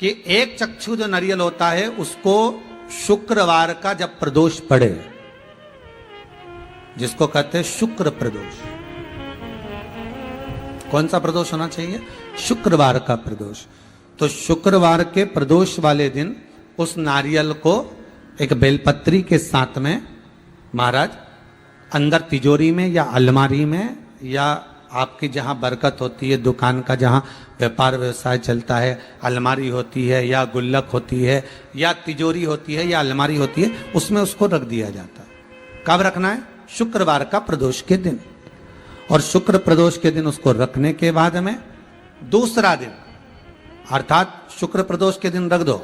कि एक चक्षु जो नारियल होता है उसको शुक्रवार का जब प्रदोष पड़े, जिसको कहते हैं शुक्र प्रदोष, कौन सा प्रदोष होना चाहिए? शुक्रवार का प्रदोष। तो शुक्रवार के प्रदोष वाले दिन उस नारियल को एक बेलपत्री के साथ में महाराज अंदर तिजोरी में या अलमारी में या आपकी जहां बरकत होती है, दुकान का जहां व्यापार व्यवसाय चलता है, अलमारी होती है या गुल्लक होती है या तिजोरी होती है या अलमारी होती है, उसमें उसको रख दिया जाता है। कब रखना है? शुक्रवार का प्रदोष के दिन। और शुक्र प्रदोष के दिन उसको रखने के बाद में दूसरा दिन अर्थात शुक्र प्रदोष के दिन रख दो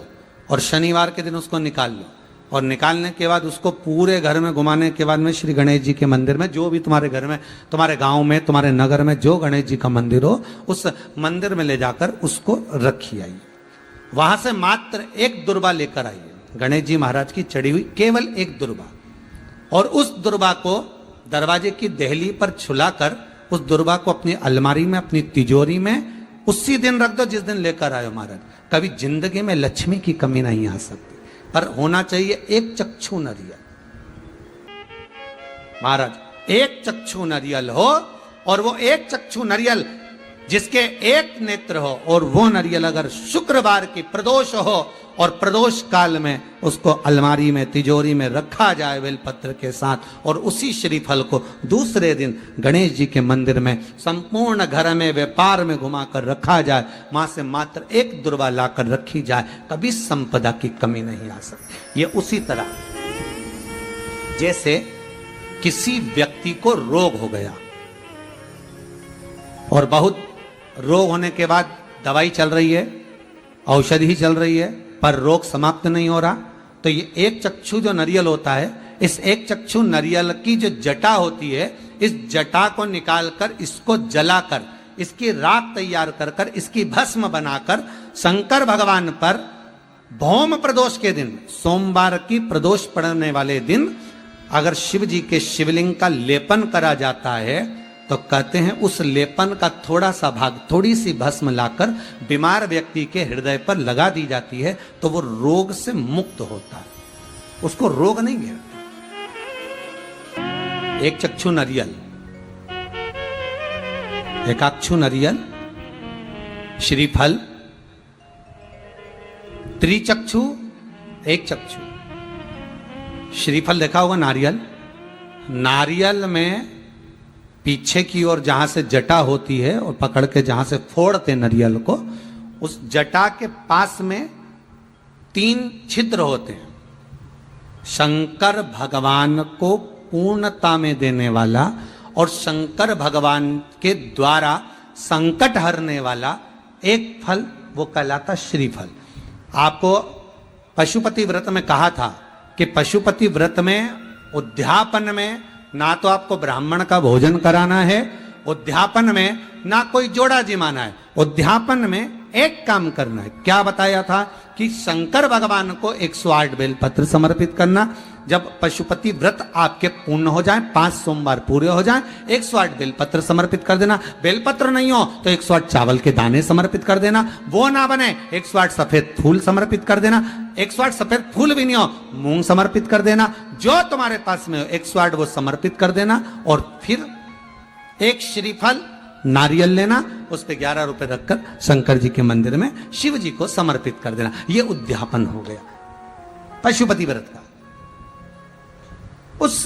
और शनिवार के दिन उसको निकाल लो, और निकालने के बाद उसको पूरे घर में घुमाने के बाद में श्री गणेश जी के मंदिर में, जो भी तुम्हारे घर में, तुम्हारे गांव में, तुम्हारे नगर में जो गणेश जी का मंदिर हो, उस मंदिर में ले जाकर उसको रखी आइए। वहां से मात्र एक दुर्बा लेकर आइए, गणेश जी महाराज की चढ़ी हुई केवल एक दुर्बा, और उस दुर्बा को दरवाजे की देहली पर छुलाकर उस दुर्बा को अपनी अलमारी में, अपनी तिजोरी में उसी दिन रख दो जिस दिन लेकर आयो महाराज। कभी जिंदगी में लक्ष्मी की कमी नहीं आ सकती, पर होना चाहिए एक चक्षु नारियल। महाराज एक चक्षु नारियल हो, और वो एक चक्षु नारियल जिसके एक नेत्र हो, और वो नारियल अगर शुक्रवार की प्रदोष हो और प्रदोष काल में उसको अलमारी में, तिजोरी में रखा जाए बेलपत्र के साथ, और उसी श्रीफल को दूसरे दिन गणेश जी के मंदिर में संपूर्ण घर में, व्यापार में घुमाकर रखा जाए, वहां से मात्र एक दुर्बा लाकर रखी जाए, कभी संपदा की कमी नहीं आ सकती। ये उसी तरह जैसे किसी व्यक्ति को रोग हो गया और बहुत रोग होने के बाद दवाई चल रही है, औषधि चल रही है, पर रोग समाप्त नहीं हो रहा, तो ये एक चक्षु जो नारियल होता है, इस एक चक्षु नारियल की जो जटा होती है, इस जटा को निकालकर इसको जलाकर इसकी राख तैयार कर कर इसकी भस्म बनाकर शंकर भगवान पर भौम प्रदोष के दिन, सोमवार की प्रदोष पड़ने वाले दिन अगर शिव जी के शिवलिंग का लेपन करा जाता है, तो कहते हैं उस लेपन का थोड़ा सा भाग, थोड़ी सी भस्म लाकर बीमार व्यक्ति के हृदय पर लगा दी जाती है, तो वो रोग से मुक्त होता है, उसको रोग नहीं घेरता। एक चक्षु नारियल, एकाक्षु नारियल, श्रीफल, त्रिचक्षु, एक चक्षु। श्रीफल देखा होगा नारियल, नारियल में पीछे की ओर जहां से जटा होती है और पकड़ के जहां से फोड़ते नारियल को, उस जटा के पास में 3 छिद्र होते हैं। शंकर भगवान को पूर्णता में देने वाला और शंकर भगवान के द्वारा संकट हरने वाला एक फल, वो कहलाता श्रीफल। आपको पशुपति व्रत में कहा था कि पशुपति व्रत में उद्यापन में ना तो आपको ब्राह्मण का भोजन कराना है, उद्यापन में ना कोई जोड़ा जिमाना है, उद्यापन में एक काम करना है। क्या बताया था कि शंकर भगवान को 108 बेलपत्र समर्पित करना। जब पशुपति व्रत आपके पूर्ण हो जाए, 5 सोमवार पूरे हो जाए, 108 बेलपत्र समर्पित कर देना। बेलपत्र नहीं हो तो 108 चावल के दाने समर्पित कर देना। वो ना बने 108 सफेद फूल समर्पित कर देना। 108 सफेद फूल भी नहीं हो, मूंग समर्पित कर देना। जो तुम्हारे पास में हो 108 वो समर्पित कर देना, और फिर एक श्रीफल नारियल लेना, उस पे 11 रुपए रखकर शंकर जी के मंदिर में शिव जी को समर्पित कर देना। ये उद्यापन हो गया पशुपति व्रत का। उस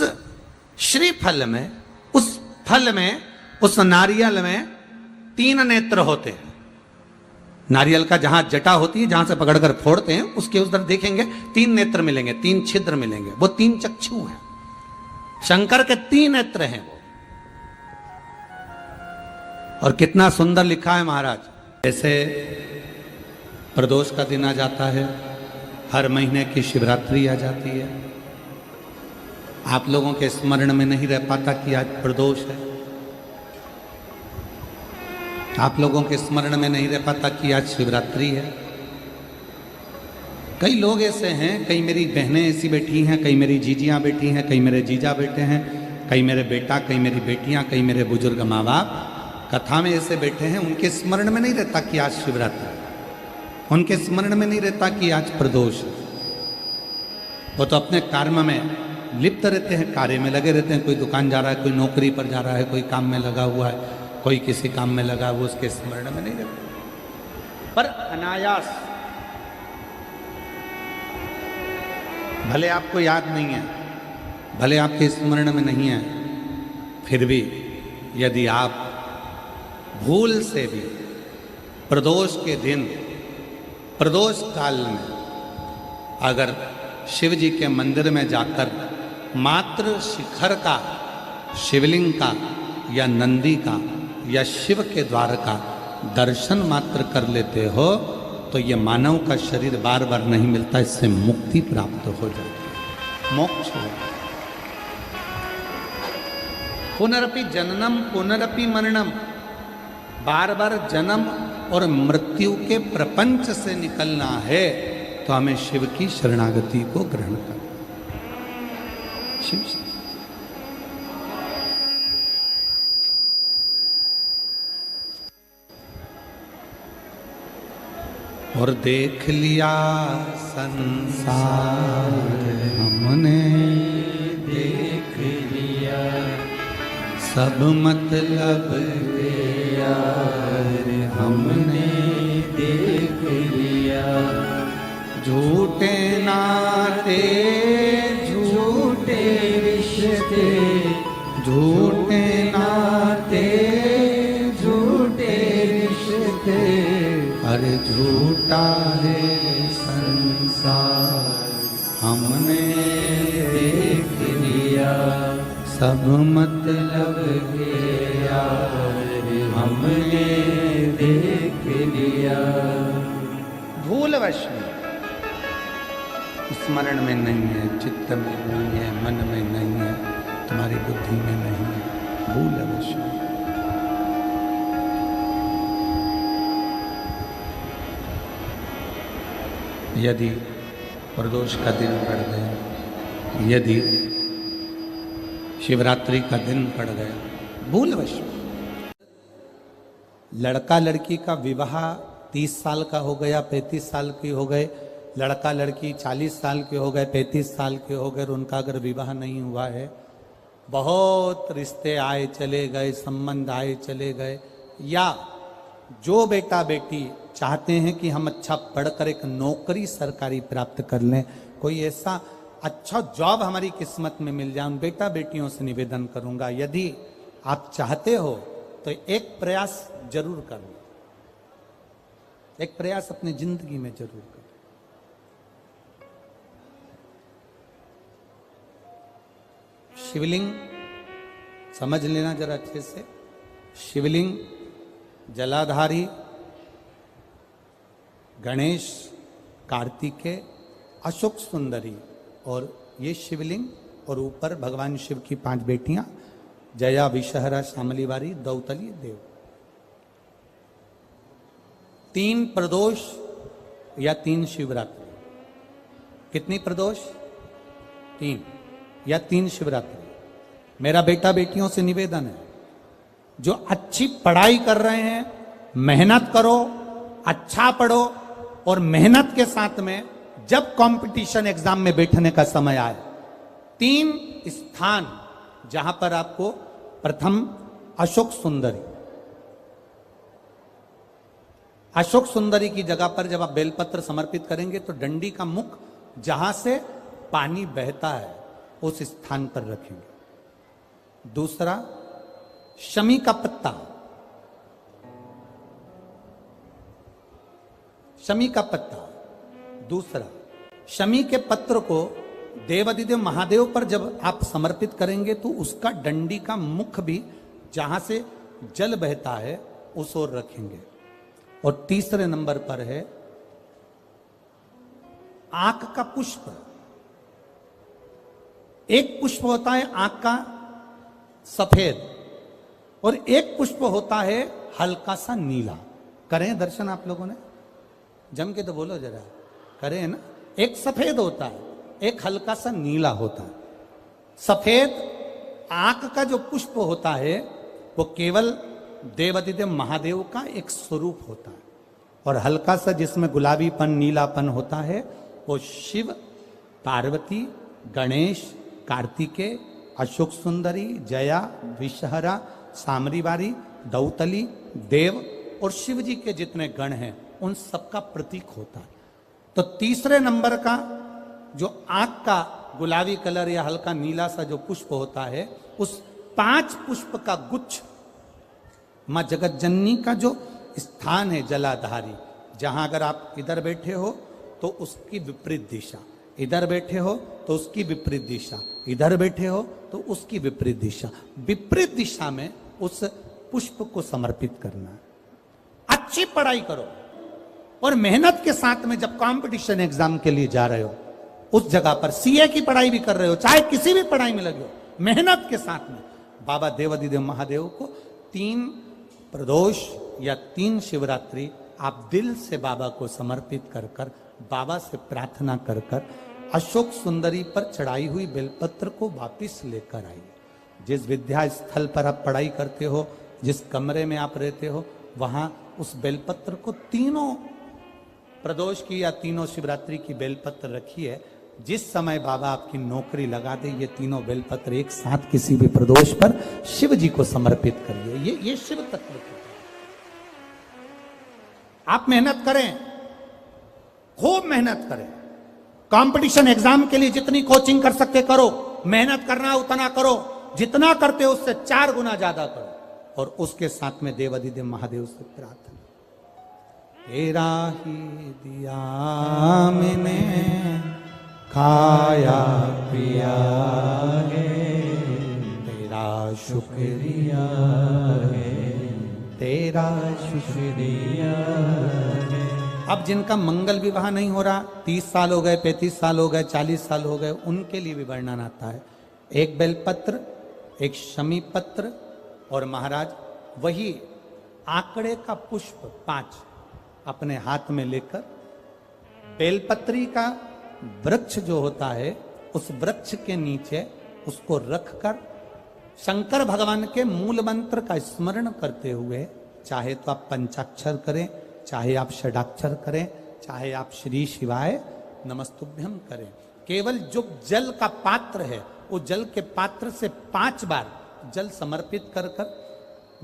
श्रीफल में, उस फल में, उस नारियल में 3 नेत्र होते हैं। नारियल का जहां जटा होती है, जहां से पकड़कर फोड़ते हैं, उसके उस तरफ देखेंगे 3 नेत्र मिलेंगे, 3 छिद्र मिलेंगे। वो 3 चक्षु हैं, शंकर के 3 नेत्र हैं वो। और कितना सुंदर लिखा है महाराज। जैसे प्रदोष का दिन आ जाता है, हर महीने की शिवरात्रि आ जाती है, आप लोगों के स्मरण में नहीं रह पाता कि आज प्रदोष है, आप लोगों के स्मरण में नहीं रह पाता कि आज शिवरात्रि है। कई लोग ऐसे हैं, कई मेरी बहनें ऐसी बैठी हैं, कई मेरी जीजियां बैठी हैं, कई मेरे जीजा बैठे हैं, कई मेरे बेटा, कई मेरी बेटियां, कई मेरे बुजुर्ग माँ बाप कथा में ऐसे बैठे हैं, उनके स्मरण में नहीं रहता कि आज शिवरात्रि। उनके स्मरण में नहीं रहता कि आज प्रदोष है। वो तो अपने कर्म में लिप्त रहते हैं, कार्य में लगे रहते हैं। कोई दुकान जा रहा है, कोई नौकरी पर जा रहा है, कोई काम में लगा हुआ है, कोई किसी काम में लगा हुआ, उसके स्मरण में नहीं रहता। पर अनायास, भले आपको याद नहीं है, भले आपके स्मरण में नहीं है, फिर भी यदि आप भूल से भी प्रदोष के दिन, प्रदोष काल में अगर शिव जी के मंदिर में जाकर मात्र शिखर का, शिवलिंग का या नंदी का या शिव के द्वार का दर्शन मात्र कर लेते हो तो ये मानव का शरीर बार बार नहीं मिलता, इससे मुक्ति प्राप्त हो जाती है, मोक्ष हो। पुनरपि जननम पुनरपि मरणम, बार बार जन्म और मृत्यु के प्रपंच से निकलना है तो हमें शिव की शरणागति को ग्रहण करना। शिव और देख लिया संसार हमने, देख लिया सब मतलब तेरा हमने देख लिया। झूठे नाते झूठे रिश्ते, झूठे नाते झूठे रिश्ते, अरे झूठा है संसार हमने देख लिया। सब मतलब तेरा हमने देख लिया। भूलवश में, स्मरण में नहीं है, चित्त में नहीं है, मन में नहीं है, तुम्हारी बुद्धि में नहीं है, भूलवश में। यदि प्रदोष का दिन पड़ गया, यदि शिवरात्रि का दिन पड़ गया, भूलवश, लड़का लड़की का विवाह 30 साल का हो गया, 35 साल की हो गए, लड़का लड़की 40 साल के हो गए, 35 साल के हो गए, और उनका अगर विवाह नहीं हुआ है, बहुत रिश्ते आए चले गए, संबंध आए चले गए, या जो बेटा बेटी चाहते हैं कि हम अच्छा पढ़कर एक नौकरी सरकारी प्राप्त कर लें, कोई ऐसा अच्छा जॉब हमारी किस्मत में मिल जाए, उन बेटा बेटियों से निवेदन करूंगा, यदि आप चाहते हो तो एक प्रयास जरूर करना, एक प्रयास अपनी जिंदगी में जरूर करना। शिवलिंग समझ लेना जरा अच्छे से, शिवलिंग जलाधारी गणेश, कार्तिकेय, अशोक सुंदरी, और ये शिवलिंग, और ऊपर भगवान शिव की 5 बेटियां, जया, विषहरा, श्यामलीवारी, दौतली, देव। 3 प्रदोष या 3 शिवरात्रि। कितनी प्रदोष? 3 या 3 शिवरात्रि। मेरा बेटा बेटियों से निवेदन है, जो अच्छी पढ़ाई कर रहे हैं, मेहनत करो, अच्छा पढ़ो, और मेहनत के साथ में जब कंपटीशन एग्जाम में बैठने का समय आए, 3 स्थान जहां पर आपको, प्रथम अशोक सुंदरी, अशोक सुंदरी की जगह पर जब आप बेलपत्र समर्पित करेंगे तो डंडी का मुख जहां से पानी बहता है उस स्थान पर रखेंगे। दूसरा, शमी का पत्ता, शमी का पत्ता। दूसरा, शमी के पत्र को देवादिदेव महादेव पर जब आप समर्पित करेंगे तो उसका डंडी का मुख भी जहां से जल बहता है उस ओर रखेंगे। और तीसरे नंबर पर है आंख का पुष्प। एक पुष्प होता है आंख का सफेद, और एक पुष्प होता है हल्का सा नीला। करें दर्शन आप लोगों ने? जम के तो बोलो जरा, करें ना? एक सफेद होता है, एक हल्का सा नीला होता है। सफेद आंख का जो पुष्प होता है वो केवल देवादिदेव महादेव का एक स्वरूप होता है, और हल्का सा जिसमें गुलाबीपन नीलापन होता है वो शिव, पार्वती, गणेश, कार्तिकेय, अशोक सुंदरी, जया, विषहरा, सामरीवारी, दौतली, देव और शिव जी के जितने गण हैं उन सबका प्रतीक होता है। तो तीसरे नंबर का जो आंख का गुलाबी कलर या हल्का नीला सा जो पुष्प होता है, उस 5 पुष्प का गुच्छ मां जगत जननी का जो स्थान है जलाधारी, जहां अगर आप इधर बैठे हो तो उसकी विपरीत दिशा, इधर बैठे हो तो उसकी विपरीत दिशा, इधर बैठे हो तो उसकी विपरीत दिशा, विपरीत दिशा में उस पुष्प को समर्पित करना। अच्छी पढ़ाई करो और मेहनत के साथ में जब कंपटीशन एग्जाम के लिए जा रहे हो, उस जगह पर सीए की पढ़ाई भी कर रहे हो, चाहे किसी भी पढ़ाई में लगे हो, मेहनत के साथ में बाबा देवाधिदेव महादेव को 3 प्रदोष या 3 शिवरात्रि आप दिल से बाबा को समर्पित कर कर, बाबा से प्रार्थना कर कर अशोक सुंदरी पर चढ़ाई हुई बेलपत्र को वापिस लेकर आइए। जिस विद्या स्थल पर आप पढ़ाई करते हो, जिस कमरे में आप रहते हो, वहां उस बेलपत्र को 3 प्रदोष की या 3 शिवरात्रि की बेलपत्र रखिए। जिस समय बाबा आपकी नौकरी लगा दे, ये 3 बेलपत्र एक साथ किसी भी प्रदोष पर शिव जी को समर्पित करिए। ये शिव तत्व है। आप मेहनत करें, खूब मेहनत करें, कंपटीशन एग्जाम के लिए जितनी कोचिंग कर सकते करो, मेहनत करना उतना करो, जितना करते हो उससे 4 गुना ज्यादा करो, और उसके साथ में देवाधिदेव महादेव से प्रार्थना, तेरा ही दिया मैंने खाया पिया है, तेरा शुक्रिया है, तेरा शुक्रिया है। अब जिनका मंगल विवाह नहीं हो रहा, 30 साल हो गए, 35 साल हो गए, 40 साल हो गए, उनके लिए भी वर्णन आता है। एक बेलपत्र, एक शमी पत्र और महाराज वही आंकड़े का पुष्प 5 अपने हाथ में लेकर, बेलपत्री का वृक्ष जो होता है उस वृक्ष के नीचे उसको रखकर शंकर भगवान के मूल मंत्र का स्मरण करते हुए, चाहे तो आप पंचाक्षर करें, चाहे आप षडाक्षर करें, चाहे आप श्री शिवाय नमस्तुभ्यम करें, केवल जो जल का पात्र है वो जल के पात्र से 5 बार जल समर्पित कर कर,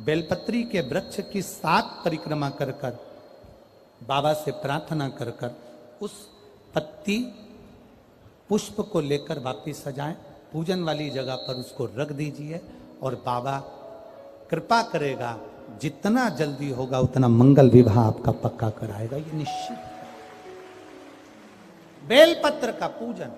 बेलपत्री के वृक्ष की 7 परिक्रमा कर कर, बाबा से प्रार्थना कर कर, उस पत्ती पुष्प को लेकर वापिस सजाएं, पूजन वाली जगह पर उसको रख दीजिए और बाबा कृपा करेगा, जितना जल्दी होगा उतना मंगल विवाह आपका पक्का कराएगा, ये निश्चित। बेलपत्र का पूजन,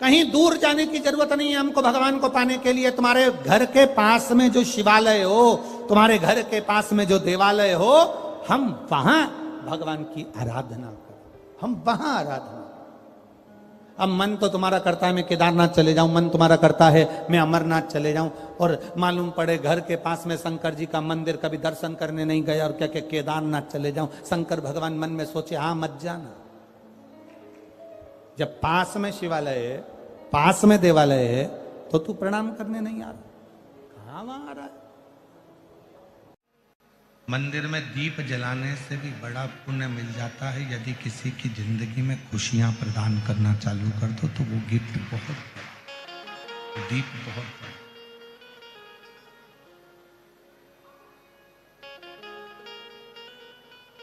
कहीं दूर जाने की जरूरत नहीं है हमको भगवान को पाने के लिए। तुम्हारे घर के पास में जो शिवालय हो, तुम्हारे घर के पास में जो देवालय हो, हम वहां भगवान की आराधना करें, हम वहां आराधना। अब मन तो तुम्हारा करता है मैं केदारनाथ चले जाऊं, मन तुम्हारा करता है मैं अमरनाथ चले जाऊं, और मालूम पड़े घर के पास में शंकर जी का मंदिर, कभी दर्शन करने नहीं गए और क्या क्या केदारनाथ चले जाऊं। शंकर भगवान मन में सोचे हाँ मत जाना। जब पास में शिवालय है, पास में देवालय है, तो तू प्रणाम करने नहीं आ रहा, कहां वहां आ रहा है। मंदिर में दीप जलाने से भी बड़ा पुण्य मिल जाता है। यदि किसी की जिंदगी में खुशियां प्रदान करना चालू कर दो तो वो गिफ्ट बहुत बड़ा, दीप बहुत बड़ा।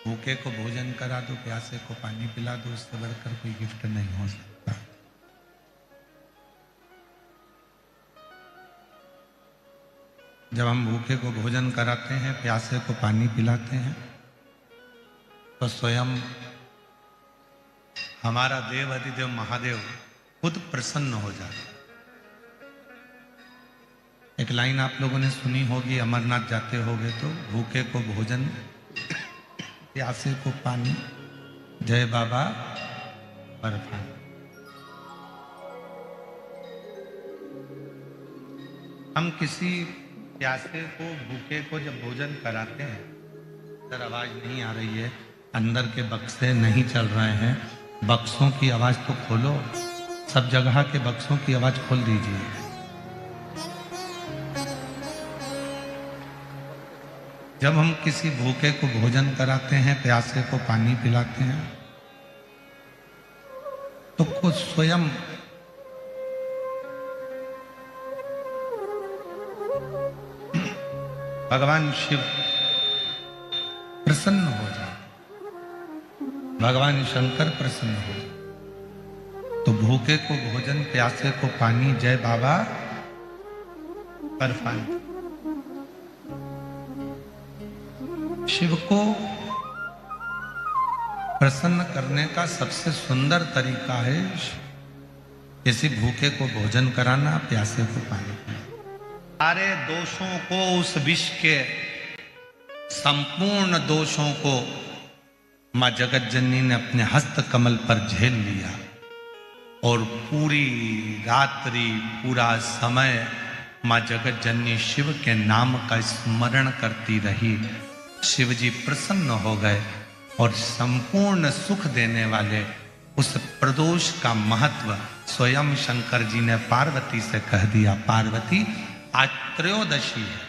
भूखे को भोजन करा दो, प्यासे को पानी पिला दो, उससे बढ़कर कोई गिफ्ट नहीं हो सकता। जब हम भूखे को भोजन कराते हैं, प्यासे को पानी पिलाते हैं, तो स्वयं हमारा देव अधिदेव महादेव खुद प्रसन्न हो जाता। एक लाइन आप लोगों ने सुनी होगी, अमरनाथ जाते होगे तो, भूखे को भोजन, प्यासे को पानी, जय बाबा बर्फानी। हम किसी प्यासे को, भूखे को जब भोजन कराते हैं, सर आवाज नहीं आ रही है, अंदर के बक्से नहीं चल रहे हैं, बक्सों की आवाज तो खोलो, सब जगह के बक्सों की आवाज खोल दीजिए। जब हम किसी भूखे को भोजन कराते हैं, प्यासे को पानी पिलाते हैं, तो खुद स्वयं भगवान शिव प्रसन्न हो जाए, भगवान शंकर प्रसन्न हो जाए। तो भूखे को भोजन, प्यासे को पानी, जय बाबा बर्फानी। शिव को प्रसन्न करने का सबसे सुंदर तरीका है किसी भूखे को भोजन कराना, प्यासे को पानी पिलाना। सारे दोषों को, उस विष के संपूर्ण दोषों को मां जगत जननी ने अपने हस्त कमल पर झेल लिया और पूरी रात्रि, पूरा समय मां जगत जननी शिव के नाम का स्मरण करती रही। शिव जी प्रसन्न हो गए और संपूर्ण सुख देने वाले उस प्रदोष का महत्व स्वयं शंकर जी ने पार्वती से कह दिया। पार्वती, आज त्रयोदशी है,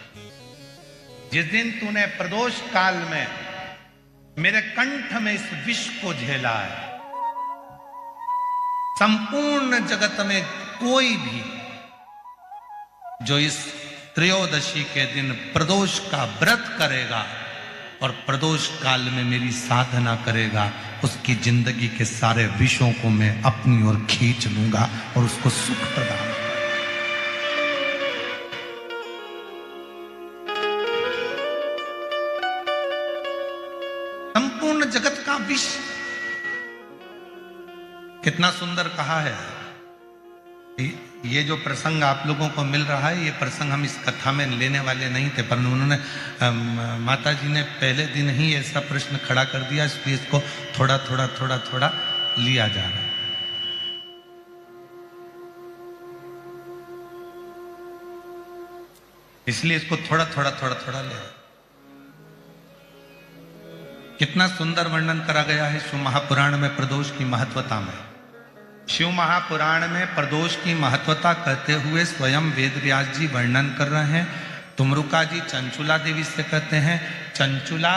जिस दिन तूने प्रदोष काल में मेरे कंठ में इस विष को झेला है, संपूर्ण जगत में कोई भी जो इस त्रयोदशी के दिन प्रदोष का व्रत करेगा और प्रदोष काल में मेरी साधना करेगा, उसकी जिंदगी के सारे विषयों को मैं अपनी ओर खींच लूंगा और उसको सुख प्रदान। संपूर्ण जगत का विष, कितना सुंदर कहा है। ये जो प्रसंग आप लोगों को मिल रहा है, ये प्रसंग हम इस कथा में लेने वाले नहीं थे, पर उन्होंने माता जी ने पहले दिन ही ऐसा प्रश्न खड़ा कर दिया, इसलिए इसको थोड़ा थोड़ा थोड़ा थोड़ा लिया जा रहा है। इसलिए इसको थोड़ा थोड़ा थोड़ा थोड़ा ले। कितना सुंदर वर्णन करा गया है शिव महापुराण में प्रदोष की महत्वता में। शिव महापुराण में प्रदोष की महत्वता कहते हुए स्वयं वेदव्यास जी वर्णन कर रहे हैं। तुमरुका जी चंचुला देवी से कहते हैं, चंचुला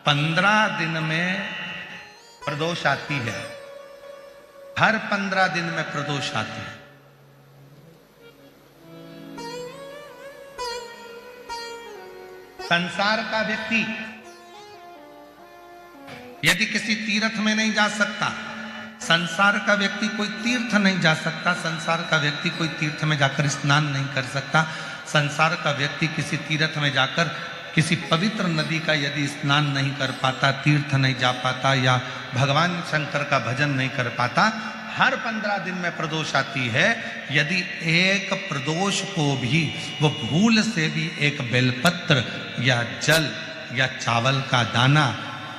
15 दिन में प्रदोष आती है, हर 15 दिन में प्रदोष आती है। संसार का व्यक्ति यदि किसी तीर्थ में नहीं जा सकता, संसार का व्यक्ति कोई तीर्थ नहीं जा सकता, संसार का व्यक्ति कोई तीर्थ में जाकर स्नान नहीं कर सकता, संसार का व्यक्ति किसी तीर्थ में जाकर किसी पवित्र नदी का यदि स्नान नहीं कर पाता, तीर्थ नहीं जा पाता या भगवान शंकर का भजन नहीं कर पाता, हर 15 दिन में प्रदोष आती है। यदि एक प्रदोष को भी वो भूल से भी एक बेलपत्र या जल या चावल का दाना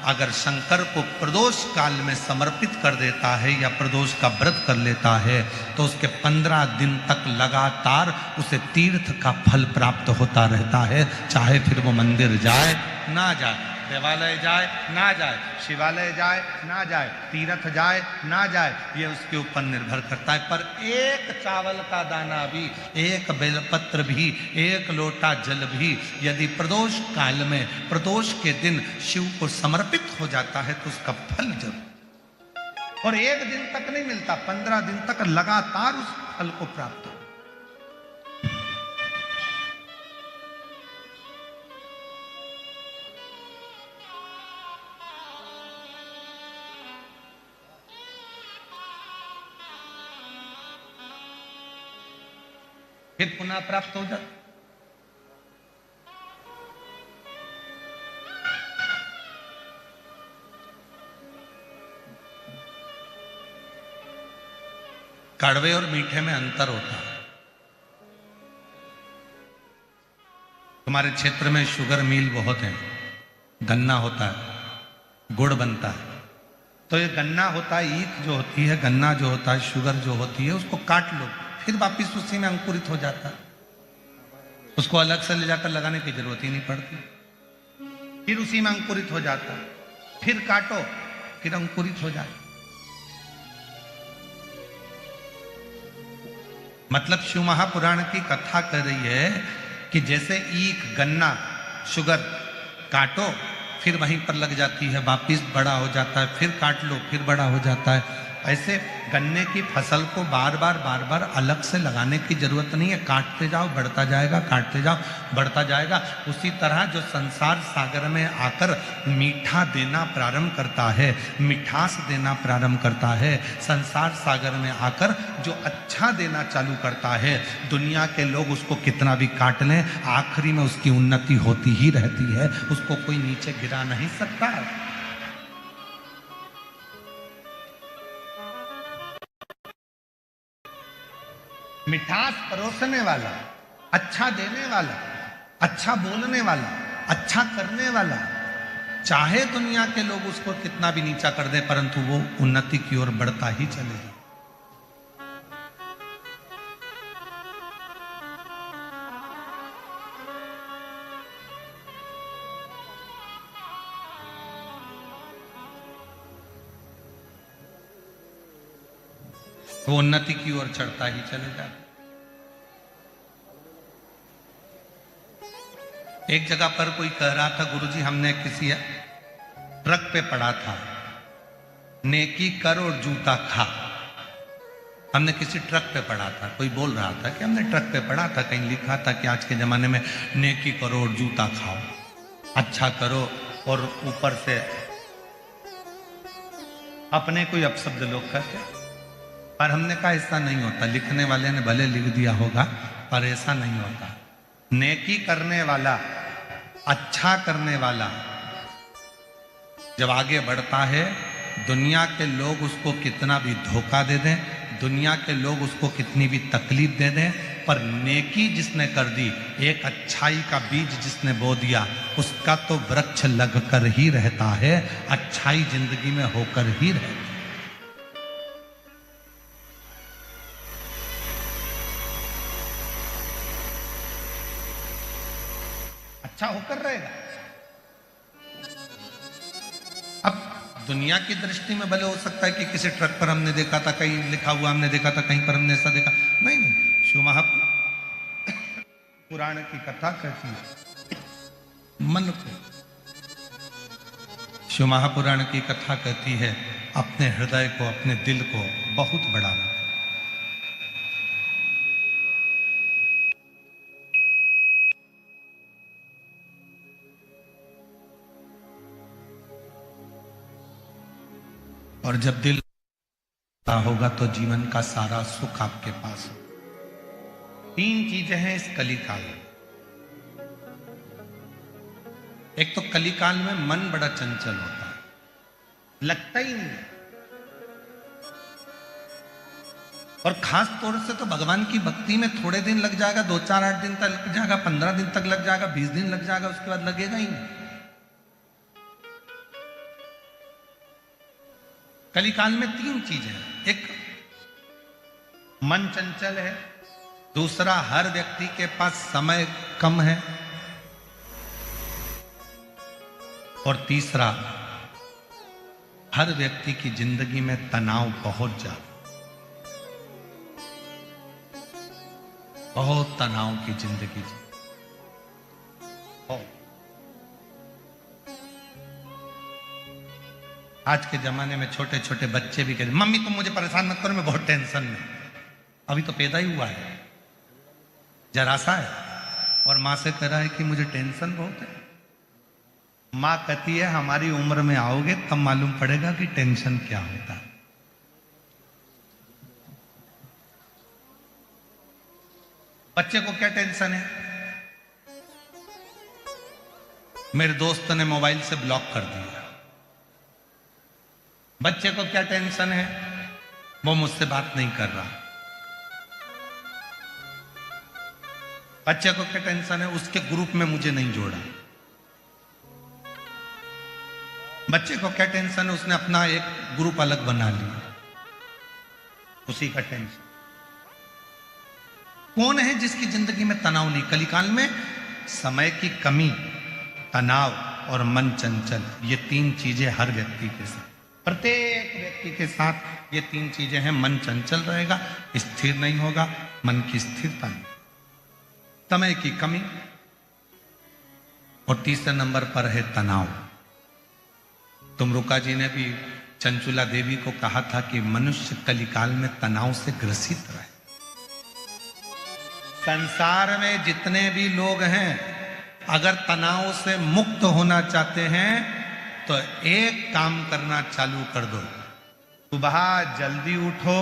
अगर शंकर को प्रदोष काल में समर्पित कर देता है या प्रदोष का व्रत कर लेता है, तो उसके 15 दिन तक लगातार उसे तीर्थ का फल प्राप्त होता रहता है। चाहे फिर वो मंदिर जाए ना जाए, देवालय जाए ना जाए, शिवालय जाए ना जाए, तीर्थ जाए ना जाए, ये उसके ऊपर निर्भर करता है। पर एक चावल का दाना भी, एक बेलपत्र भी, एक लोटा जल भी यदि प्रदोष काल में, प्रदोष के दिन शिव को समर्पित हो जाता है तो उसका फल जरूर, और एक दिन तक नहीं मिलता, 15 दिन तक लगातार उस फल को प्राप्त हो। फिर पुनः प्राप्त हो जाता। कड़वे और मीठे में अंतर होता है। तुम्हारे क्षेत्र में शुगर मिल बहुत है, गन्ना होता है, गुड़ बनता है, तो ये गन्ना होता है, ईख जो होती है, गन्ना जो होता है, शुगर जो होती है, उसको काट लो, फिर वापिस उसी में अंकुरित हो जाता है। उसको अलग से ले जाकर लगाने की जरूरत ही नहीं पड़ती, फिर उसी में अंकुरित हो जाता है, फिर काटो, फिर अंकुरित हो जाए। मतलब शिव महापुराण की कथा कर रही है कि जैसे ईख, गन्ना, शुगर काटो फिर वहीं पर लग जाती है, वापिस बड़ा हो जाता है, फिर काट लो फिर बड़ा हो जाता है। ऐसे गन्ने की फसल को बार बार अलग से लगाने की जरूरत नहीं है, काटते जाओ बढ़ता जाएगा, काटते जाओ बढ़ता जाएगा। उसी तरह जो संसार सागर में आकर मीठा देना प्रारंभ करता है, मिठास देना प्रारंभ करता है, संसार सागर में आकर जो अच्छा देना चालू करता है, दुनिया के लोग उसको कितना भी काट लें, आखिरी में उसकी उन्नति होती ही रहती है, उसको कोई नीचे गिरा नहीं सकता। मिठास परोसने वाला, अच्छा देने वाला, अच्छा बोलने वाला, अच्छा करने वाला, चाहे दुनिया के लोग उसको कितना भी नीचा कर दें, परंतु वो उन्नति की ओर बढ़ता ही चलेगा। वो उन्नति की ओर चढ़ता ही चलेगा। एक जगह पर कोई कह रहा था, गुरुजी हमने किसी ट्रक पे पढ़ा था, नेकी कर और जूता खा। हमने किसी ट्रक पे पढ़ा था, कोई बोल रहा था कि हमने ट्रक पे पढ़ा था, कहीं लिखा था कि आज के जमाने में नेकी करो और जूता खाओ, अच्छा करो और ऊपर से अपने कोई अपशब्द लोग कहते। पर हमने कहा ऐसा नहीं होता, लिखने वाले ने भले लिख दिया होगा पर ऐसा नहीं होता। नेकी करने वाला, अच्छा करने वाला जब आगे बढ़ता है, दुनिया के लोग उसको कितना भी धोखा दे दें, दुनिया के लोग उसको कितनी भी तकलीफ दे दें, पर नेकी जिसने कर दी, एक अच्छाई का बीज जिसने बो दिया, उसका तो वृक्ष लगकर ही रहता है, अच्छाई जिंदगी में होकर ही रहती है। अच्छा होकर रहेगा। अब दुनिया की दृष्टि में भले हो सकता है कि किसी ट्रक पर हमने देखा था, कहीं लिखा हुआ हमने देखा था, कहीं पर हमने ऐसा देखा, नहीं नहीं, शिव महापुराण की कथा कहती है मन को, शिव महापुराण की कथा कहती है अपने हृदय को, अपने दिल को बहुत बड़ा रखो। और जब दिल होगा तो जीवन का सारा सुख आपके पास हो। 3 चीजें हैं इस कलिकाल में। एक तो कलिकाल में मन बड़ा चंचल होता है, लगता ही नहीं, और खास तौर से तो भगवान की भक्ति में थोड़े दिन लग जाएगा, 2-4-8 दिन तक लग जाएगा, 15 दिन तक लग जाएगा, 20 दिन लग जाएगा, उसके बाद लगेगा ही नहीं। कलिकाल में 3 चीजें हैं। एक मन चंचल है, दूसरा हर व्यक्ति के पास समय कम है, और तीसरा हर व्यक्ति की जिंदगी में तनाव बहुत ज्यादा, बहुत तनाव की जिंदगी जी। आज के जमाने में छोटे छोटे बच्चे भी कहते, मम्मी तुम मुझे परेशान मत करो, मैं बहुत टेंशन में, अभी तो पैदा ही हुआ है, जरा सा है, और माँ से कह रहा है कि मुझे टेंशन बहुत है। माँ कहती है हमारी उम्र में आओगे तब मालूम पड़ेगा कि टेंशन क्या होता है। बच्चे को क्या टेंशन है, मेरे दोस्त ने मोबाइल से ब्लॉक कर दिया। बच्चे को क्या टेंशन है, वो मुझसे बात नहीं कर रहा। बच्चे को क्या टेंशन है, उसके ग्रुप में मुझे नहीं जोड़ा। बच्चे को क्या टेंशन है, उसने अपना एक ग्रुप अलग बना लिया, उसी का टेंशन। कौन है जिसकी जिंदगी में तनाव नहीं? कलिकाल में समय की कमी, तनाव और मन चंचल, ये 3 चीजें हर व्यक्ति के साथ, प्रत्येक व्यक्ति के साथ ये 3 चीजें हैं। मन चंचल रहेगा, स्थिर नहीं होगा, मन की स्थिरता नहीं, समय की कमी, और तीसरे नंबर पर है तनाव। तुमरुका जी ने भी चंचुला देवी को कहा था कि मनुष्य कलिकाल में तनाव से ग्रसित रहे। संसार में जितने भी लोग हैं, अगर तनाव से मुक्त होना चाहते हैं तो एक काम करना चालू कर दो, सुबह जल्दी उठो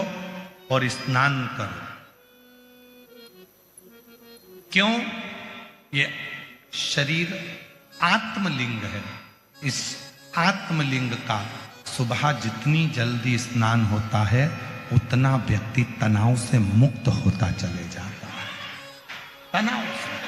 और स्नान करो। क्यों? ये शरीर आत्मलिंग है। इस आत्मलिंग का सुबह जितनी जल्दी स्नान होता है उतना व्यक्ति तनाव से मुक्त होता चले जाता है। तनाव से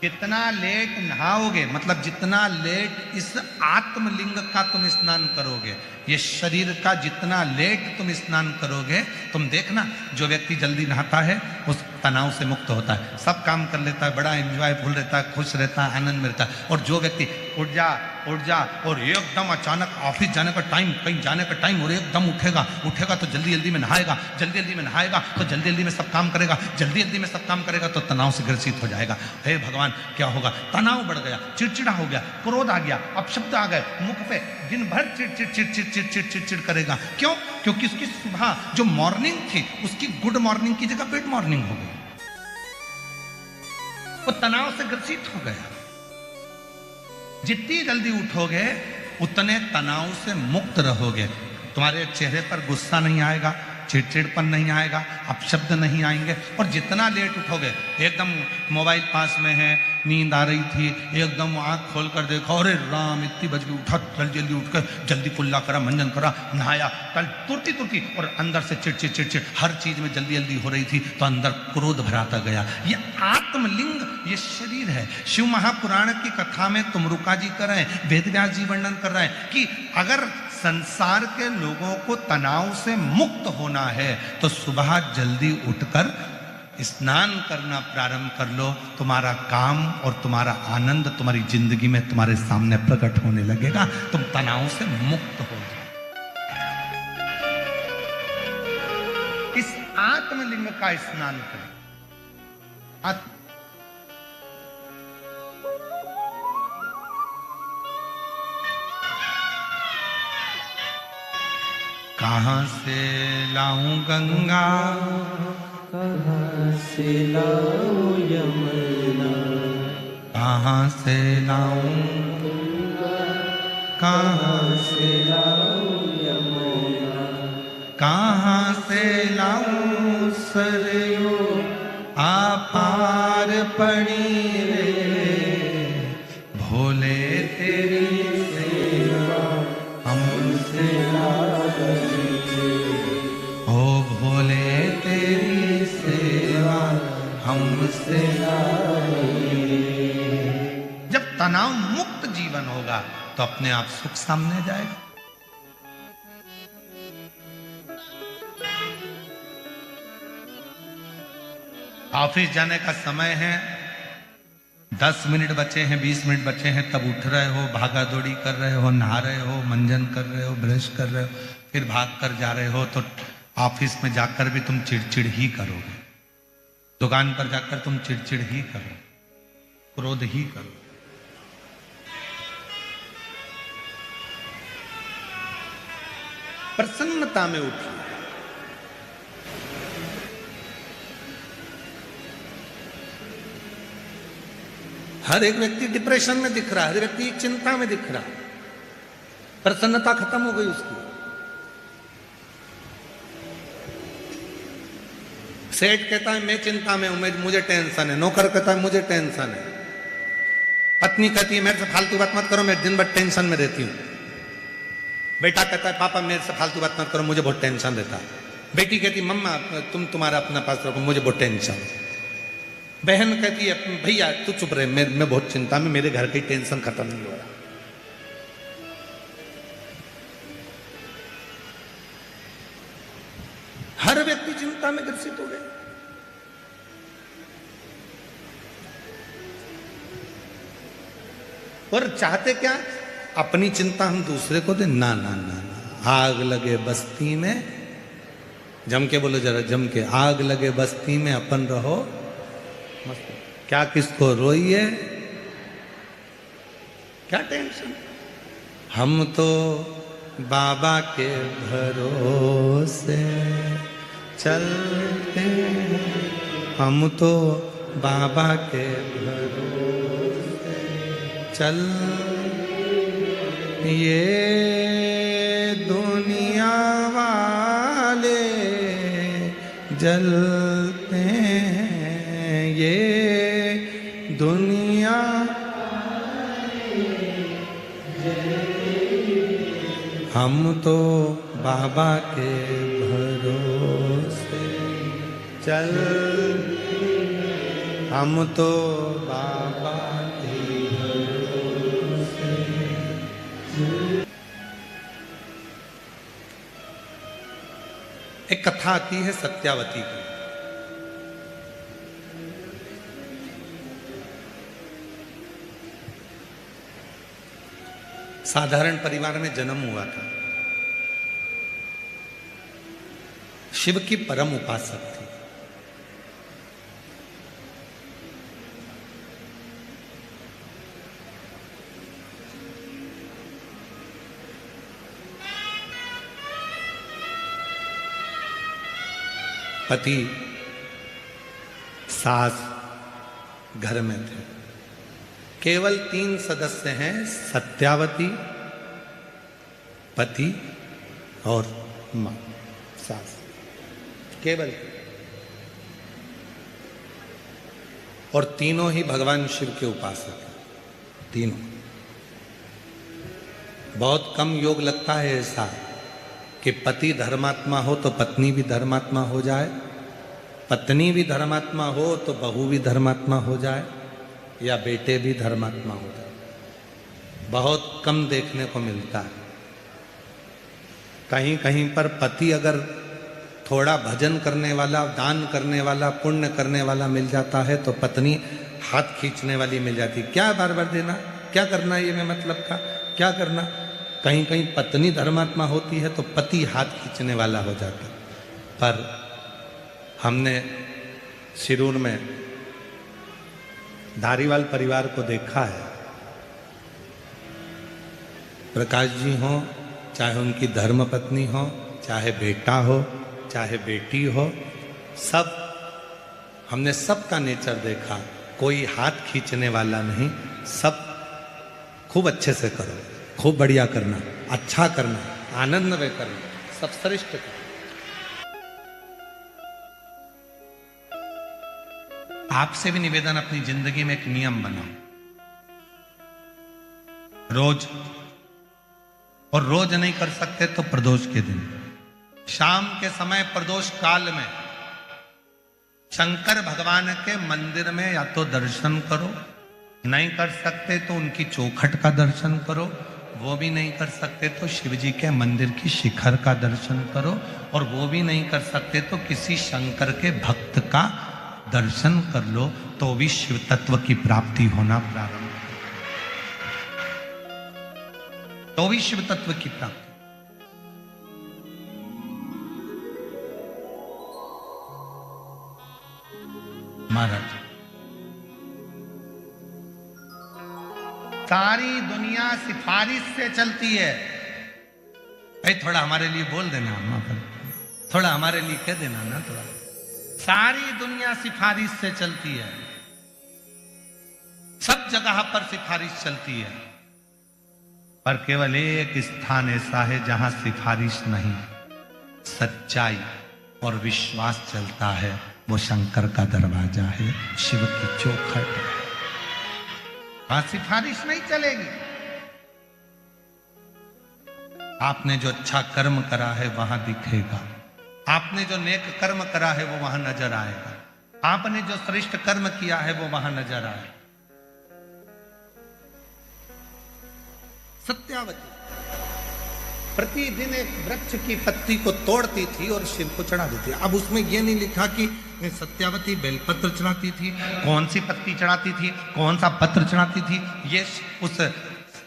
जितना लेट नहाओगे, मतलब जितना लेट इस आत्मलिंग का तुम स्नान करोगे, ये शरीर का जितना लेट तुम स्नान करोगे, तुम देखना जो व्यक्ति जल्दी नहाता है उस तनाव से मुक्त होता है, सब काम कर लेता है, बड़ा एंजॉयफुल रहता है, खुश रहता है, आनंद में रहता है। और जो व्यक्ति उठ जा और एकदम अचानक ऑफिस जाने का टाइम, कहीं जाने का टाइम, और एकदम उठेगा तो जल्दी जल्दी में नहाएगा, जल्दी जल्दी में नहाएगा तो जल्दी जल्दी में सब काम करेगा, जल्दी जल्दी में सब काम करेगा तो तनाव से ग्रसित हो जाएगा। हे भगवान, क्या होगा? तनाव बढ़ गया, चिड़चिड़ा हो गया, क्रोध आ गया, अपशब्द आ गए मुख पे, दिन भर चिड़चिड़ करेगा। क्यों? क्योंकि उसकी सुबह जो मॉर्निंग थी उसकी गुड मॉर्निंग की जगह बैड मॉर्निंग हो गई, वो तनाव से ग्रसित हो गया। जितनी जल्दी उठोगे उतने तनाव से मुक्त रहोगे। तुम्हारे चेहरे पर गुस्सा नहीं आएगा, चिड़चिड़पन नहीं आएगा, अपशब्द नहीं आएंगे। और जितना लेट उठोगे, एकदम मोबाइल पास में है, नींद आ रही थी, एकदम आंख खोल कर देखो, अरे राम इतनी बज गई, उठा, जल्दी उठ कर जल्दी कुल्ला करा, मंजन करा, नहाया, कल तुरती और अंदर से चिड़चिड़ हर चीज में जल्दी जल्दी हो रही थी तो अंदर क्रोध भराता गया। ये आत्मलिंग, ये शरीर है। शिव महापुराण की कथा में तुमरुका जी कर रहे हैं, वेद व्यास जी वर्णन कर रहे हैं कि अगर संसार के लोगों को तनाव से मुक्त होना है तो सुबह जल्दी उठकर स्नान करना प्रारंभ कर लो। तुम्हारा काम और तुम्हारा आनंद तुम्हारी जिंदगी में तुम्हारे सामने प्रकट होने लगेगा, तुम तनाव से मुक्त हो जाओ। इस आत्मलिंग का स्नान करें। कहां से लाऊं गंगा, कहां से लाऊं यमुना, कहां से लाऊं गंगा, कहां से लाऊं यमुना, कहां से लाऊं सरयू आपार पड़ी रे, भोले तेरी सेवा हमसे ओ भोले तेरी सेवा हमसे। जब तनाव मुक्त जीवन होगा तो अपने आप सुख सामने जाएगा। ऑफिस जाने का समय है, 10 मिनट बचे हैं, 20 मिनट बचे हैं, तब उठ रहे हो, भागा दौड़ी कर रहे हो, नहा रहे हो, मंजन कर रहे हो, ब्रश कर रहे हो, फिर भाग कर जा रहे हो, तो ऑफिस में जाकर भी तुम चिड़चिड़ ही करोगे, दुकान पर जाकर तुम चिड़चिड़ ही करो, क्रोध ही करो। प्रसन्नता में उठिए। हर एक व्यक्ति डिप्रेशन में दिख रहा है, हर व्यक्ति चिंता में दिख रहा है, प्रसन्नता खत्म हो गई उसकी। सेठ कहता है मैं चिंता में हूं, मुझे टेंशन है। नौकर कहता है मुझे टेंशन है। पत्नी कहती है मेरे से फालतू बात मत करो, मैं दिन भर टेंशन में रहती हूं। बेटा कहता है पापा मेरे से फालतू बात मत करो, मुझे बहुत टेंशन रहता है। बेटी कहती मम्मा तुम तुम्हारा अपना पास रखो, मुझे बहुत टेंशन है। बहन कहती है भैया तू चुप रहे, मैं बहुत चिंता में, मेरे घर की टेंशन खत्म नहीं हो रहा। हर व्यक्ति चिंता में ग्रसित हो गए। और चाहते क्या? अपनी चिंता हम दूसरे को दे। ना ना ना ना, आग लगे बस्ती में, जम के बोलो जरा, जम के, आग लगे बस्ती में अपन रहो मस्त। क्या किसको रोइए, क्या टेंशन। हम तो बाबा के भरोसे चलते हैं, हम तो बाबा के भरोसे चल, ये दुनिया वाले जलते हैं, ये दुनिया हम तो बाबा के भरोसे चल, हम तो बाबा के भरोसे। एक कथा आती है सत्यावती की। साधारण परिवार में जन्म हुआ था। शिव की परम उपासक थी। पति सास घर में थे। केवल 3 सदस्य हैं, सत्यावती, पति और मां सास, केवल। और तीनों ही भगवान शिव के उपासक हैं, तीनों। बहुत कम योग लगता है ऐसा कि पति धर्मात्मा हो तो पत्नी भी धर्मात्मा हो जाए, पत्नी भी धर्मात्मा हो तो बहू भी धर्मात्मा हो जाए, या बेटे भी धर्मात्मा हो जाए। बहुत कम देखने को मिलता है। कहीं कहीं पर पति अगर थोड़ा भजन करने वाला, दान करने वाला, पुण्य करने वाला मिल जाता है तो पत्नी हाथ खींचने वाली मिल जाती। क्या बार बार देना, क्या करना, ये में मतलब का क्या करना। कहीं कहीं पत्नी धर्मात्मा होती है तो पति हाथ खींचने वाला हो जाता। पर हमने शिरूर में धारीवाल परिवार को देखा है। प्रकाश जी हो, चाहे उनकी धर्मपत्नी हो, चाहे बेटा हो, चाहे बेटी हो, सब हमने सबका नेचर देखा। कोई हाथ खींचने वाला नहीं। सब खूब अच्छे से करो, खूब बढ़िया करना, अच्छा करना, आनंद में करना, सब श्रेष्ठ करना। आपसे भी निवेदन, अपनी जिंदगी में एक नियम बनाओ। रोज, और रोज नहीं कर सकते तो प्रदोष के दिन, शाम के समय प्रदोष काल में शंकर भगवान के मंदिर में या तो दर्शन करो, नहीं कर सकते तो उनकी चौखट का दर्शन करो, वो भी नहीं कर सकते तो शिव जी के मंदिर की शिखर का दर्शन करो, और वो भी नहीं कर सकते तो किसी शंकर के भक्त का दर्शन कर लो, तो भी शिव तत्व की प्राप्ति होना प्रारंभ, तो भी शिव तत्व की प्राप्ति। महाराज, सारी दुनिया सिफारिश से चलती है। भाई थोड़ा हमारे लिए बोल देना, थोड़ा हमारे लिए कह देना ना, थोड़ा। सारी दुनिया सिफारिश से चलती है, सब जगह पर सिफारिश चलती है, पर केवल एक स्थान ऐसा है जहां सिफारिश नहीं, सच्चाई और विश्वास चलता है। वो शंकर का दरवाजा है, शिव की चौखट है, वहां सिफारिश नहीं चलेगी। आपने जो अच्छा कर्म करा है वहां दिखेगा, आपने जो नेक कर्म करा है वो वहां नजर आएगा, आपने जो श्रेष्ठ कर्म किया है वो वहां नजर आएगा। सत्यावती प्रतिदिन एक वृक्ष की पत्ती को तोड़ती थी और शिव को चढ़ा देती। अब उसमें यह नहीं लिखा कि सत्यावती बेलपत्र चढ़ाती थी, कौन सी पत्ती चढ़ाती थी, कौन सा पत्र चढ़ाती थी, ये उस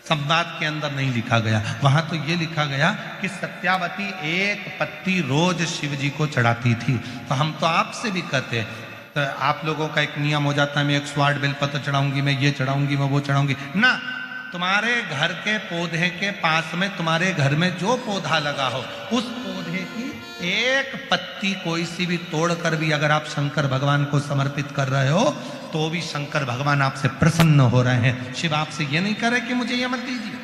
संवाद के अंदर नहीं लिखा गया। वहां तो ये लिखा गया कि सत्यावती एक पत्ती रोज शिव जी को चढ़ाती थी। तो हम तो आपसे भी कहते, तो आप लोगों का एक नियम हो जाता है, मैं 108 बेलपत्र चढ़ाऊंगी, मैं ये चढ़ाऊंगी, मैं वो चढ़ाऊंगी ना। तुम्हारे घर के पौधे के पास में, तुम्हारे घर में जो पौधा लगा हो, उस पौधे की एक पत्ती कोई सी भी तोड़कर भी अगर आप शंकर भगवान को समर्पित कर रहे हो तो भी शंकर भगवान आपसे प्रसन्न हो रहे हैं। शिव आपसे ये नहीं कह रहे कि मुझे ये मत दीजिए।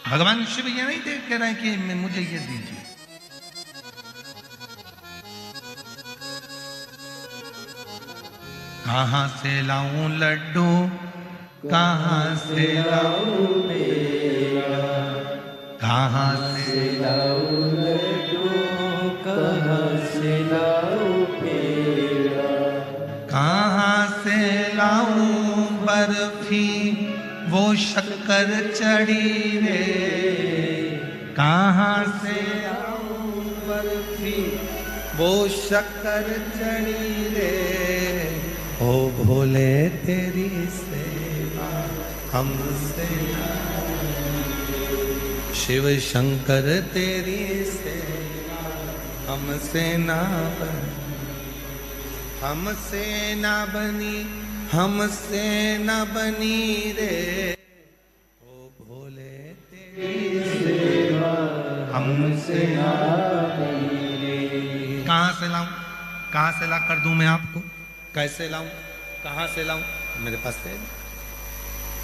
भगवान शिव ये नहीं देख के रहे कि मुझे ये दीजिए। कहां से लाऊं लड्डू, कहां से लाऊं मेरा, कहां से लाऊं लड्डू, कहाँ से लाऊं पेड़ा, कहां से लाऊं बर्फी वो शक्कर चढ़ी रे, कहां से लाऊं बर्फी वो शक्कर चढ़ी रे, ओ भोले तेरी सेवा हमसे ना, शिव शंकर तेरी सेवा हमसे ना बनी, हमसे ना बनी, हमसे ना बनी रे, ओ भोले तेरी सेवा हमसे ना बनी रे। कहाँ से लाऊं, कहाँ से ला कर दूं मैं आपको, कैसे लाऊं, कहां से लाऊं, मेरे पास है।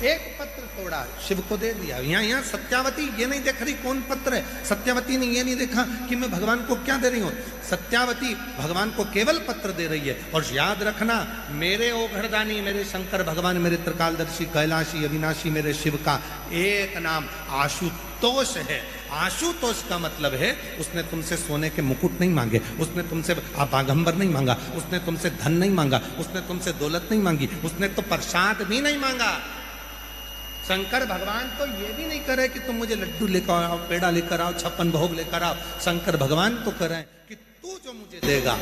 एक पत्र तोड़ा, शिव को दे दिया। यहाँ सत्यावती ये नहीं देख रही कौन पत्र है, सत्यावती ने ये नहीं देखा कि मैं भगवान को क्या दे रही हूं। सत्यावती भगवान को केवल पत्र दे रही है। और याद रखना, मेरे ओघड़दानी, मेरे शंकर भगवान, मेरे त्रिकालदर्शी, कैलाशी, अविनाशी, मेरे शिव का एक नाम आशुतोष है। आशुतोष का मतलब है उसने तुमसे सोने के मुकुट नहीं मांगे, उसने तुमसे आपागंबर नहीं मांगा, उसने तुमसे धन नहीं मांगा, उसने तुमसे दौलत नहीं मांगी, उसने तो प्रसाद भी नहीं मांगा। शंकर भगवान तो ये भी नहीं करे कि तुम मुझे लड्डू लेकर आओ, पेड़ा लेकर आओ, 56 भोग लेकर आओ। शंकर भगवान तो करें कि तू जो मुझे देगा,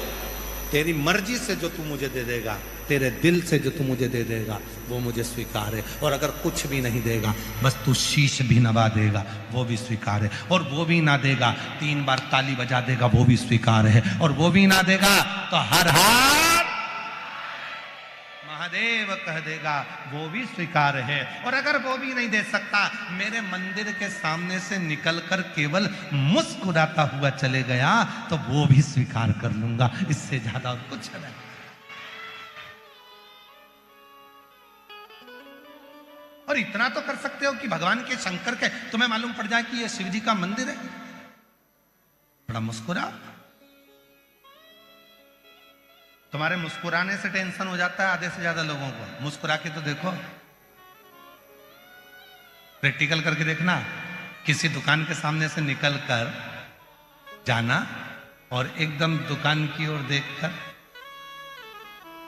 तेरी मर्जी से जो तू मुझे दे देगा, तेरे दिल से जो तू मुझे दे देगा, वो मुझे स्वीकार है। और अगर कुछ भी नहीं देगा, बस तू शीश भी नवा देगा, वो भी स्वीकार है। और वो भी ना देगा, 3 बार ताली बजा देगा, वो भी स्वीकार है। और वो भी ना देगा तो हर हाथ महादेव कह देगा, वो भी स्वीकार है। और अगर वो भी नहीं दे सकता, मेरे मंदिर के सामने से निकलकर केवल मुस्कुराता हुआ चले गया, तो वो भी स्वीकार कर लूंगा। इससे ज्यादा और कुछ नहीं। और इतना तो कर सकते हो कि भगवान के, शंकर के तुम्हें मालूम पड़ जाए कि ये शिव जी का मंदिर है, बड़ा मुस्कुरा। तुम्हारे मुस्कुराने से टेंशन हो जाता है आधे से ज्यादा लोगों को। मुस्कुरा के तो देखो, प्रैक्टिकल करके देखना। किसी दुकान के सामने से निकल कर जाना और एकदम दुकान की ओर देखकर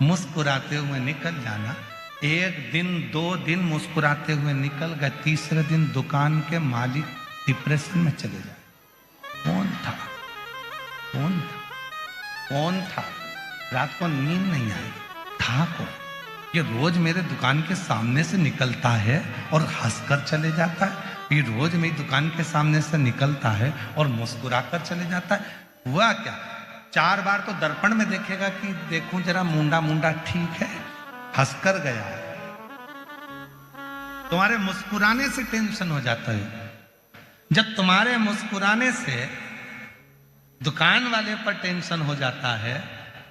मुस्कुराते हुए निकल जाना। 1 दिन 2 दिन मुस्कुराते हुए निकल गए, तीसरे दिन दुकान के मालिक डिप्रेशन में चले जाए। कौन था, कौन था, कौन था? रात को नींद नहीं आई, था कौन? ये रोज मेरे दुकान के सामने से निकलता है और हंसकर चले जाता है। ये रोज मेरी दुकान के सामने से निकलता है और मुस्कुराकर चले जाता है। हुआ क्या? 4 बार तो दर्पण में देखेगा कि देखूं जरा मुंडा मुंडा ठीक है, हंसकर गया है। तुम्हारे मुस्कुराने से टेंशन हो जाता है। जब तुम्हारे मुस्कुराने से दुकान वाले पर टेंशन हो जाता है,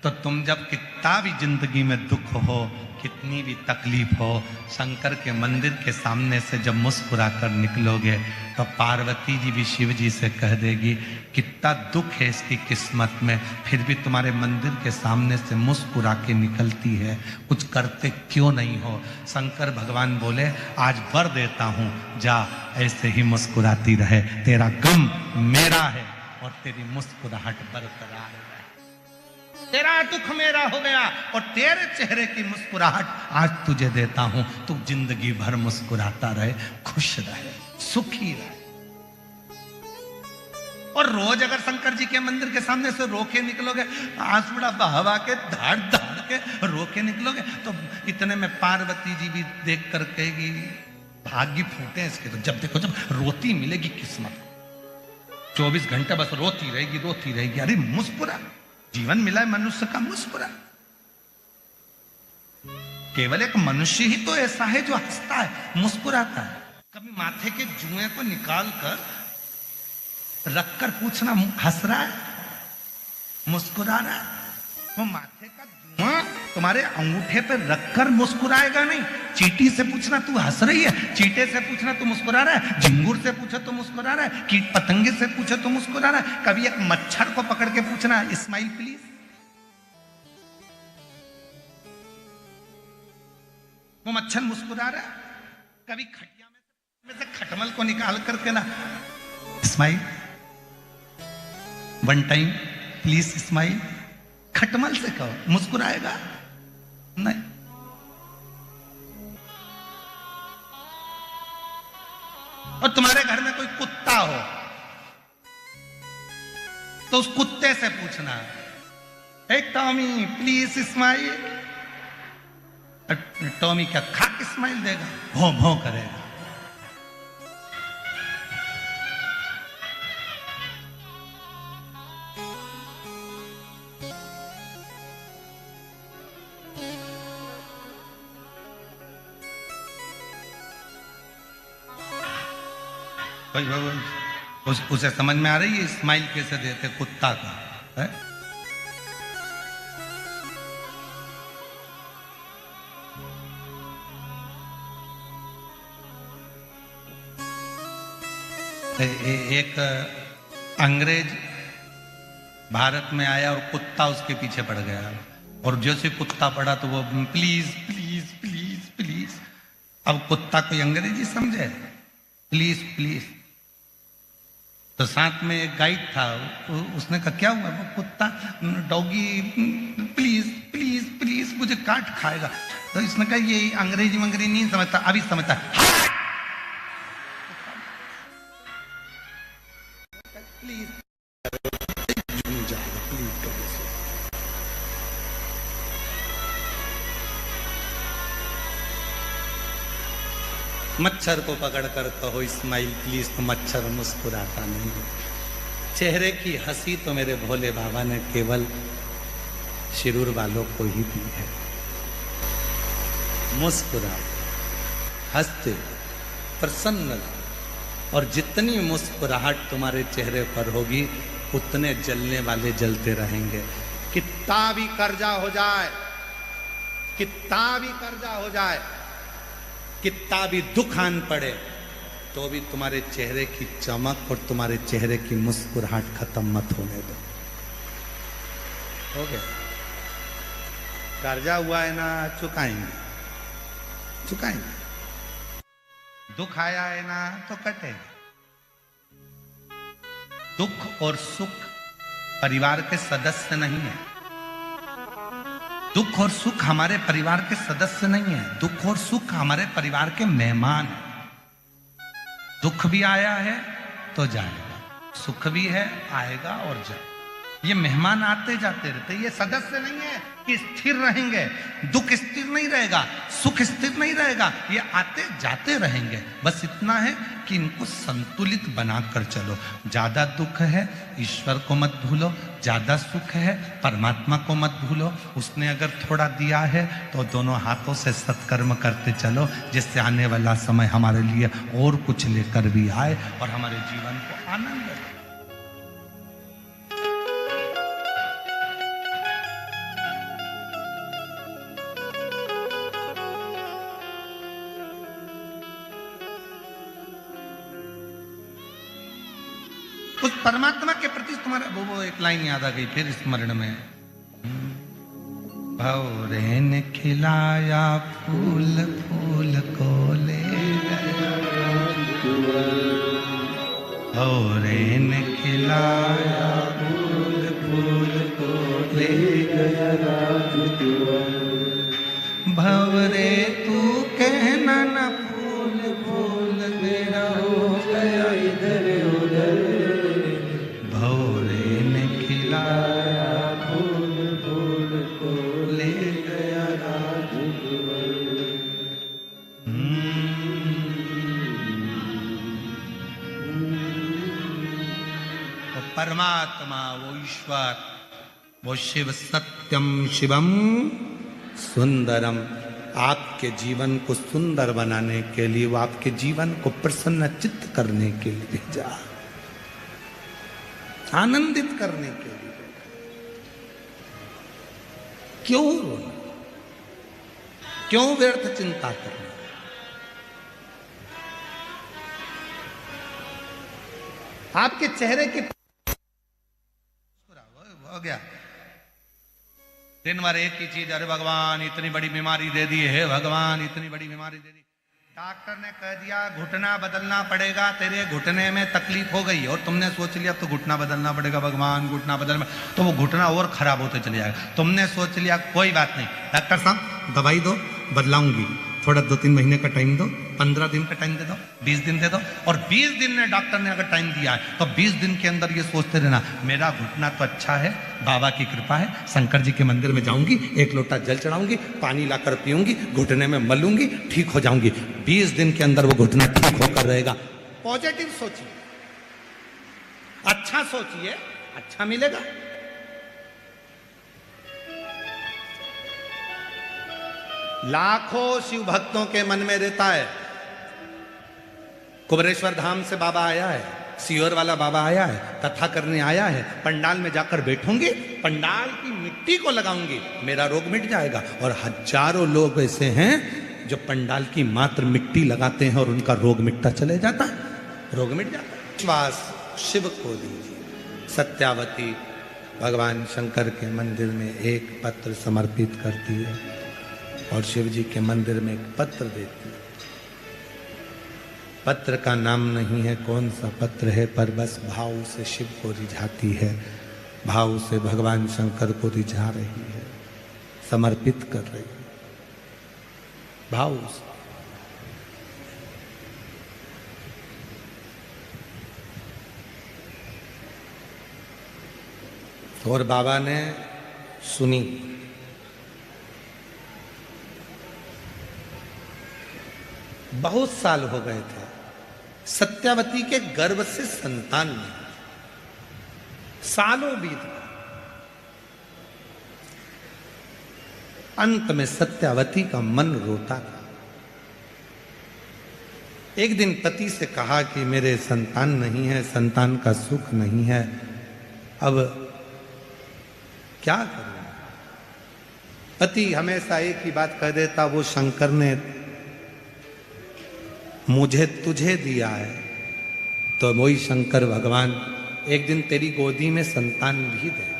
तो तुम जब कितना भी जिंदगी में दुख हो, कितनी भी तकलीफ हो, शंकर के मंदिर के सामने से जब मुस्कुरा कर निकलोगे, तो पार्वती जी भी शिव जी से कह देगी कितना दुख है इसकी किस्मत में, फिर भी तुम्हारे मंदिर के सामने से मुस्कुरा के निकलती है, कुछ करते क्यों नहीं हो? शंकर भगवान बोले आज वर देता हूं, जा ऐसे ही मुस्कुराती रहे, तेरा गम मेरा है और तेरी मुस्कुराहट बरकरार है। तेरा दुख मेरा हो गया और तेरे चेहरे की मुस्कुराहट आज तुझे देता हूं। तू जिंदगी भर मुस्कुराता रहे, खुश रहे, सुखी रहे। और रोज अगर शंकर जी के मंदिर के सामने से रोके निकलोगे, आंसुड़ा बहावा के, धाड़ धाड़ के रोके निकलोगे, तो इतने में पार्वती जी भी देख कर कहेगी भाग्य फूटे इसके, तो जब देखो जब रोती मिलेगी किस्मत। 24 घंटे बस रोती रहेगी। अरे मुस्कुरा, जीवन मिला है मनुष्य का, मुस्कुरा। केवल एक मनुष्य ही तो ऐसा है जो हंसता है, मुस्कुराता है। कभी माथे के जुए को निकाल कर रखकर पूछना हंस रहा है, मुस्कुरा रहा है? वो माथे का जुआ तुम्हारे अंगूठे पे रखकर मुस्कुराएगा नहीं। चींटी से पूछना तू हंस रही है, चींटे से पूछना तू मुस्कुरा रहा है, झिंगुर से पूछो तो मुस्कुरा रहा है, कीट पतंगे से पूछो तो मुस्कुरा रहा है। कभी एक मच्छर को पकड़ के पूछना स्माइल प्लीज, वो मच्छर मुस्कुरा रहा है। कभी खटिया में से खटमल को निकाल करके ना smile, one time please smile, खटमल से कहो, मुस्कुराएगा नहीं। और तुम्हारे घर में कोई कुत्ता हो तो उस कुत्ते से पूछना, हे टॉमी प्लीज स्माइल। टॉमी क्या खाक स्माइल देगा, भौं भौं करेगा। उसे समझ में आ रही है स्माइल कैसे देते कुत्ता का है? एक अंग्रेज भारत में आया और कुत्ता उसके पीछे पड़ गया, और जैसे कुत्ता पड़ा तो वो प्लीज प्लीज प्लीज प्लीज। अब कुत्ता कोई अंग्रेजी समझे, प्लीज प्लीज। तो साथ में एक गाइड था, उसने कहा क्या हुआ? वो कुत्ता डॉगी प्लीज प्लीज प्लीज मुझे काट खाएगा। तो इसने कहा ये अंग्रेजी मंग्रेजी नहीं समझता, अभी समझता है। प्लीज मच्छर को पकड़कर कहो स्माइल प्लीज, तो मच्छर मुस्कुराता नहीं। चेहरे की हंसी तो मेरे भोले बाबा ने केवल शिरूर वालों को ही दी है। मुस्कुराओ, हंसते, प्रसन्न, और जितनी मुस्कुराहट तुम्हारे चेहरे पर होगी उतने जलने वाले जलते रहेंगे। कितना भी कर्जा हो जाए, कितना भी कर्जा हो जाए, कितना भी दुख आन पड़े, तो भी तुम्हारे चेहरे की चमक और तुम्हारे चेहरे की मुस्कुराहट खत्म मत होने दो। हो गया? कर्जा हुआ है ना, चुकाएंगे चुकाएंगे। दुख आया है ना तो कटेगा। दुख और सुख परिवार के सदस्य नहीं है। दुख और सुख हमारे परिवार के सदस्य नहीं है। दुख और सुख हमारे परिवार के मेहमान हैं। दुख भी आया है तो जाएगा, सुख भी है आएगा और जाएगा। ये मेहमान आते जाते रहते, ये सदस्य नहीं है कि स्थिर रहेंगे। दुख स्थिर नहीं रहेगा, सुख स्थिर नहीं रहेगा, ये आते जाते रहेंगे। बस इतना है कि इनको संतुलित बनाकर चलो। ज्यादा दुख है ईश्वर को मत भूलो, ज्यादा सुख है परमात्मा को मत भूलो। उसने अगर थोड़ा दिया है तो दोनों हाथों से सत्कर्म करते चलो, जिससे आने वाला समय हमारे लिए और कुछ लेकर भी आए और हमारे जीवन को आनंद दे। उस परमात्मा के प्रति तुम्हारा वो एक लाइन याद आ गई फिर स्मरण में। भौरे ने खिलाया फूल, फूल को ले गया। भौरे ने खिलाया फूल, फूल को ले गया। भौरे तू कहना न फूल, फूल मेरा हो गया इधर उधर। भौरे ने खिलाया फूल, फूल को ले गया राजकुंवर। परमात्मा, वो ईश्वर, वो शिव सत्यम शिवम सुंदरम, आपके जीवन को सुंदर बनाने के लिए, वो आपके जीवन को प्रसन्न चित्त करने के लिए भेजा, आनंदित करने के लिए। क्यों रोना, क्यों व्यर्थ चिंता करना? आपके चेहरे की हो गया दिन भर एक ही चीज, अरे भगवान इतनी बड़ी बीमारी दे दी है, भगवान इतनी बड़ी बीमारी दे दी, डॉक्टर ने कह दिया घुटना बदलना पड़ेगा, तेरे घुटने में तकलीफ हो गई, और तुमने सोच लिया अब तो घुटना बदलना पड़ेगा, भगवान घुटना बदलना, तो वो घुटना और खराब होते चले जाएगा। तुमने सोच लिया कोई बात नहीं, डॉक्टर साहब दवाई दो, बदलाऊंगी, थोड़ा 2-3 महीने का टाइम दो, 15 दिन का टाइम दे दो, 20 दिन दे दो, और 20 दिन में डॉक्टर ने अगर टाइम दिया है तो 20 दिन के अंदर ये सोचते रहना, मेरा घुटना तो अच्छा है, बाबा की कृपा है, शंकर जी के मंदिर में जाऊंगी, 1 लोटा जल चढ़ाऊंगी, पानी लाकर पीऊंगी, घुटने में मलूंगी, ठीक हो जाऊंगी। 20 दिन के अंदर वो घुटना ठीक होकर रहेगा। पॉजिटिव सोचिए, अच्छा सोचिए, अच्छा मिलेगा। लाखों शिव भक्तों के मन में रहता है। कुबरेश्वर धाम से बाबा आया है, सीहोर वाला बाबा आया है, कथा करने आया है, पंडाल में जाकर बैठूंगी, पंडाल की मिट्टी को लगाऊंगी, मेरा रोग मिट जाएगा। और हजारों लोग ऐसे हैं जो पंडाल की मात्र मिट्टी लगाते हैं और उनका रोग मिटता चले जाता है, रोग मिट जाता है। विश्वास शिव को दीजिए। सत्यावती भगवान शंकर के मंदिर में एक पत्र समर्पित करती है और शिव जी के मंदिर में एक पत्र देती है। पत्र का नाम नहीं है कौन सा पत्र है, पर बस भाव से शिव को रिझाती है, भाव से भगवान शंकर को रिझा रही है, समर्पित कर रही है भाव से। और बाबा ने सुनी, बहुत साल हो गए थे, सत्यावती के गर्भ से संतान नहीं, सालों बीत गए। अंत में सत्यावती का मन रोता था। एक दिन पति से कहा कि मेरे संतान नहीं है, संतान का सुख नहीं है, अब क्या करूं? पति हमेशा एक ही बात कह देता, वो शंकर ने मुझे तुझे दिया है, तो वही शंकर भगवान एक दिन तेरी गोदी में संतान भी देगा।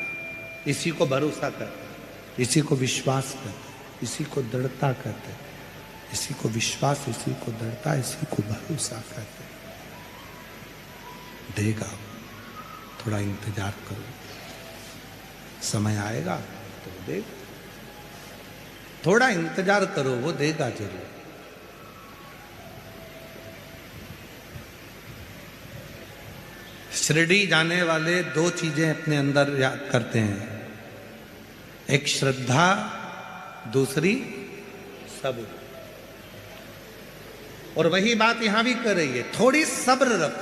इसी को भरोसा कर, इसी को विश्वास कर, इसी को दृढ़ता करते, इसी को विश्वास, इसी को दृढ़ता, इसी को भरोसा करते। देगा, थोड़ा इंतजार करो, समय आएगा तो देगा, थोड़ा इंतजार करो, वो देगा जरूर। शिरडी जाने वाले 2 चीजें अपने अंदर याद करते हैं, एक श्रद्धा, दूसरी सब्र। और वही बात यहां भी कर रही है, थोड़ी सब्र रख।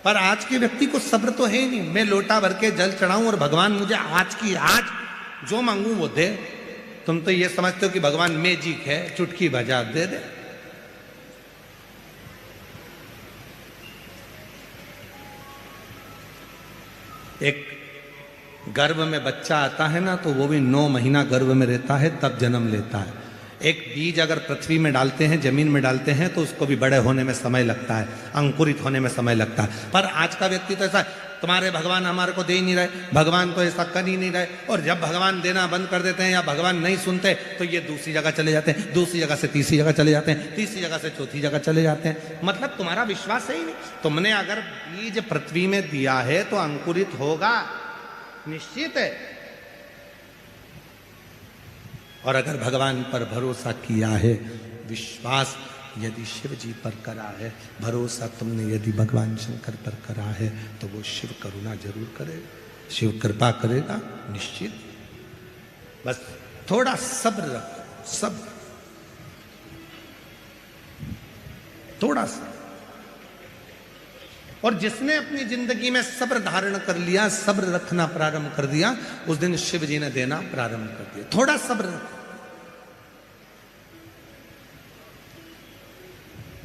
पर आज के व्यक्ति को सब्र तो है ही नहीं, मैं लोटा भर के जल चढ़ाऊं और भगवान मुझे आज जो मांगू वो दे। तुम तो ये समझते हो कि भगवान मैजिक है, चुटकी बजा दे दे। एक गर्भ में बच्चा आता है ना, तो वो भी 9 महीना गर्भ में रहता है, तब जन्म लेता है। एक बीज अगर पृथ्वी में डालते हैं, जमीन में डालते हैं, तो उसको भी बड़े होने में समय लगता है, अंकुरित होने में समय लगता है। पर आज का व्यक्ति तो ऐसा, तुम्हारे भगवान हमारे को दे ही नहीं रहे, भगवान तो ऐसा कर ही नहीं रहे, और जब भगवान देना बंद कर देते हैं या भगवान नहीं सुनते, तो ये दूसरी जगह चले जाते हैं, दूसरी जगह से तीसरी जगह चले जाते हैं, तीसरी जगह से चौथी जगह चले जाते हैं। मतलब तुम्हारा विश्वास है ही नहीं। तुमने अगर बीज पृथ्वी में दिया है तो अंकुरित होगा, निश्चित है। और अगर भगवान पर भरोसा किया है, विश्वास यदि शिव जी पर करा है, भरोसा तुमने यदि भगवान शंकर पर करा है, तो वो शिव करुणा जरूर करेगा, शिव कृपा करेगा, निश्चित। बस थोड़ा सब्र रखो, सब्र, थोड़ा सा। और जिसने अपनी जिंदगी में सब्र धारण कर लिया, सब्र रखना प्रारंभ कर दिया, उस दिन शिव जी ने देना प्रारंभ कर दिया। थोड़ा सब्र रखो।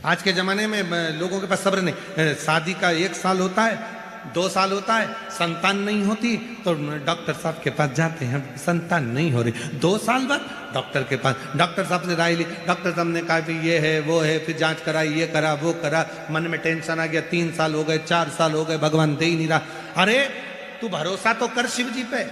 आज के जमाने में लोगों के पास सब्र नहीं। शादी का 1 साल होता है, 2 साल होता है, संतान नहीं होती तो डॉक्टर साहब के पास जाते हैं, संतान नहीं हो रही। 2 साल बाद डॉक्टर के पास, डॉक्टर साहब से राय ली, डॉक्टर साहब ने कहा कि ये है वो है, फिर जांच कराई, ये करा वो करा, मन में टेंशन आ गया, 3 साल हो गए, 4 साल हो गए, भगवान दे ही नहीं रहा। अरे तू भरोसा तो कर शिव जी पे।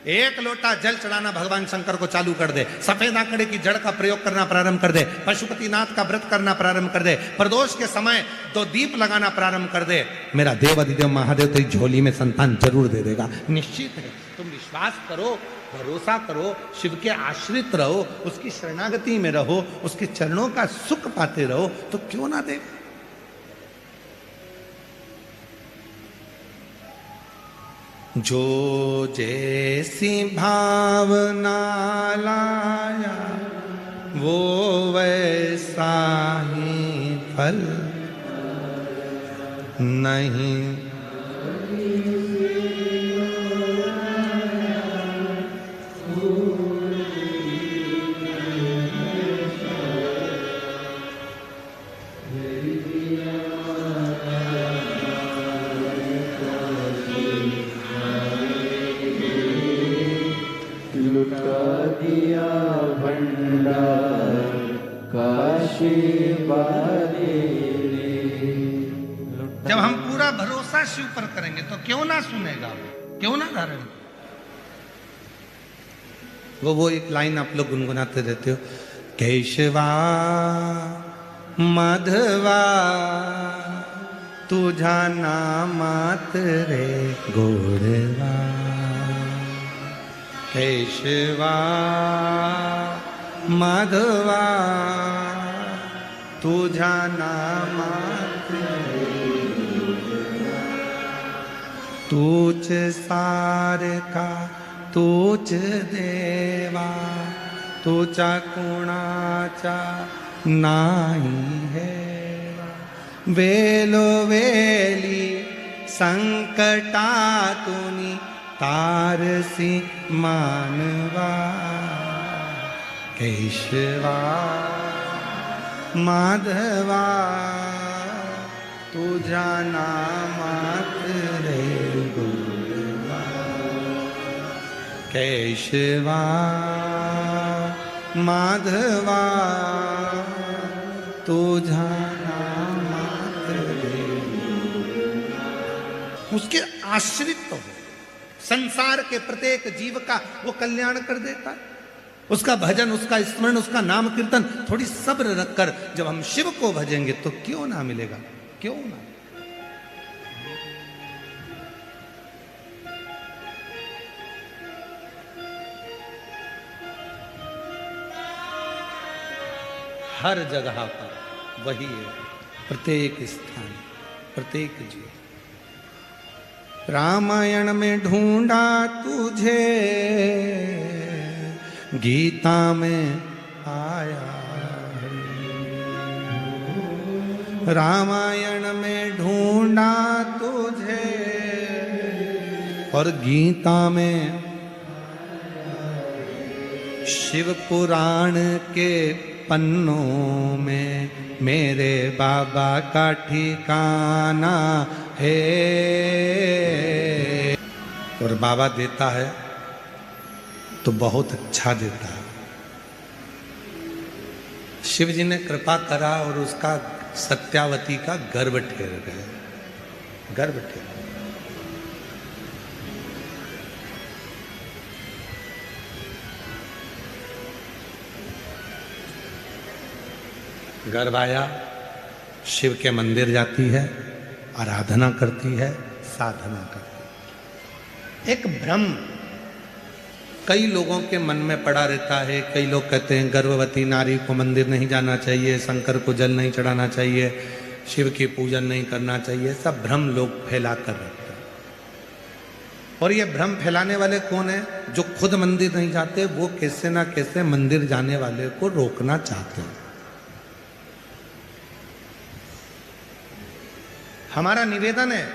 1 लोटा जल चढ़ाना भगवान शंकर को चालू कर दे, सफेद आंकड़े की जड़ का प्रयोग करना प्रारंभ कर दे, पशुपतिनाथ का व्रत करना प्रारंभ कर दे, प्रदोष के समय 2 दीप लगाना प्रारंभ कर दे, मेरा देव अधिदेव महादेव तेरी झोली में संतान जरूर दे देगा, निश्चित है। तुम विश्वास करो, भरोसा करो, शिव के आश्रित रहो, उसकी शरणागति में रहो, उसके चरणों का सुख पाते रहो, तो क्यों ना दे। जो जैसी भावना लाया वो वैसा ही फल नहीं। लुटा दिया भंडार काशी वाले ने। जब हम पूरा भरोसा शिव पर करेंगे तो क्यों ना सुनेगा वो, क्यों ना धारण। वो एक लाइन आप लोग गुनगुनाते रहते हो, केशवा माधवा तुझा नामात रे गोडवा, केशवा माधवा तुझा नामात रे, तूच सार का तूच देवा, तुझा कुणाचा नाही है, वेलो वेली संकटातुनी तारसी मानवा, केशवा माधवा तुझा नामात रे गोडवा, केशवा माधवा तुझा नामात रे। उसके आश्रित हो, संसार के प्रत्येक जीव का वो कल्याण कर देता है। उसका भजन, उसका स्मरण, उसका नाम कीर्तन, थोड़ी सब्र रखकर जब हम शिव को भजेंगे तो क्यों ना मिलेगा, क्यों ना। हर जगह पर वही है, प्रत्येक स्थान, प्रत्येक जीव। रामायण में ढूंढा तुझे, गीता में आया है, रामायण में ढूंढा तुझे और गीता में, शिव पुराण के पन्नों में मेरे बाबा का ठिकाना है। और बाबा देता है तो बहुत अच्छा देता है। शिव जी ने कृपा करा और उसका सत्यावती का गर्भ ठेर गया, गर्भ ठेर। गर्भ आया, शिव के मंदिर जाती है, आराधना करती है, साधना करती है। एक भ्रम कई लोगों के मन में पड़ा रहता है। कई लोग कहते हैं गर्भवती नारी को मंदिर नहीं जाना चाहिए, शंकर को जल नहीं चढ़ाना चाहिए, शिव की पूजन नहीं करना चाहिए। सब भ्रम लोग फैला कर रखते हैं। और ये भ्रम फैलाने वाले कौन है? जो खुद मंदिर नहीं जाते, वो कैसे ना कैसे मंदिर जाने वाले को रोकना चाहते हैं। हमारा निवेदन है,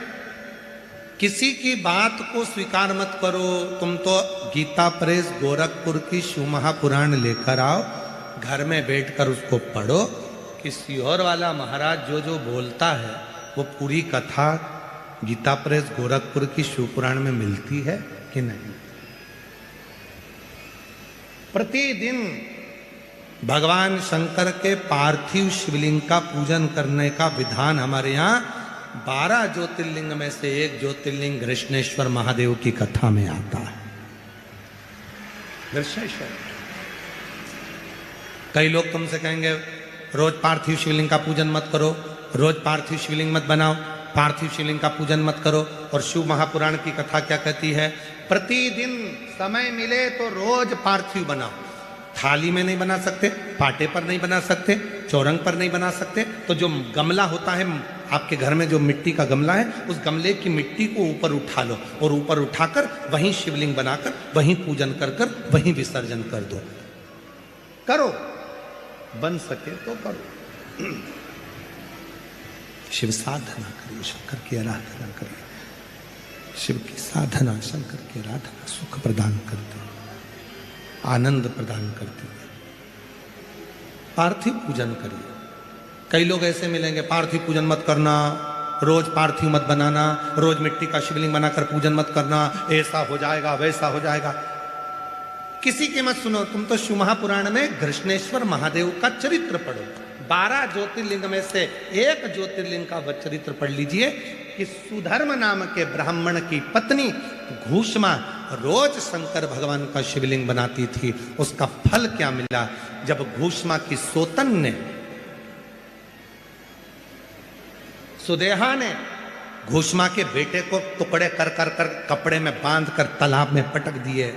किसी की बात को स्वीकार मत करो। तुम तो गीता प्रेस गोरखपुर की शिव महापुराण लेकर आओ, घर में बैठकर उसको पढ़ो कि सीहोर वाला महाराज जो जो बोलता है वो पूरी कथा गीता प्रेस गोरखपुर की शिव पुराण में मिलती है कि नहीं। प्रतिदिन भगवान शंकर के पार्थिव शिवलिंग का पूजन करने का विधान हमारे यहाँ 12 ज्योतिर्लिंग में से एक ज्योतिर्लिंग कृष्णेश्वर महादेव की कथा में आता है। कृष्णेश्वर, कई लोग तुमसे कहेंगे रोज पार्थिव शिवलिंग का पूजन मत करो, रोज पार्थिव शिवलिंग मत बनाओ, पार्थिव शिवलिंग का पूजन मत करो। और शिव महापुराण की कथा क्या कहती है? प्रतिदिन समय मिले तो रोज पार्थिव बनाओ। थाली में नहीं बना सकते, पाटे पर नहीं बना सकते, चौरंग पर नहीं बना सकते, तो जो गमला होता है आपके घर में, जो मिट्टी का गमला है, उस गमले की मिट्टी को ऊपर उठा लो और ऊपर उठाकर वहीं शिवलिंग बनाकर वहीं पूजन कर कर वहीं विसर्जन कर दो। करो, बन सके तो करो। शिव साधना करिए, शंकर की आराधना करिए। शिव की साधना, शंकर की आराधना सुख प्रदान करती है, आनंद प्रदान करती है। पार्थिव पूजन करिए। कई लोग ऐसे मिलेंगे, पार्थिव पूजन मत करना, रोज पार्थिव मत बनाना, रोज मिट्टी का शिवलिंग बनाकर पूजन मत करना, ऐसा हो जाएगा वैसा हो जाएगा। किसी की मत सुनो, तुम तो शिव महापुराण में कृष्णेश्वर महादेव का चरित्र पढ़ो। 12 ज्योतिर्लिंग में से एक ज्योतिर्लिंग का वह चरित्र पढ़ लीजिए कि सुधर्म नाम के ब्राह्मण की पत्नी घूष्मा रोज शंकर भगवान का शिवलिंग बनाती थी। उसका फल क्या मिला? जब घूष्मा की सोतन ने, सुदेहा ने घूष्मा के बेटे को टुकड़े कर कर कर कपड़े में बांध कर तालाब में पटक दिए।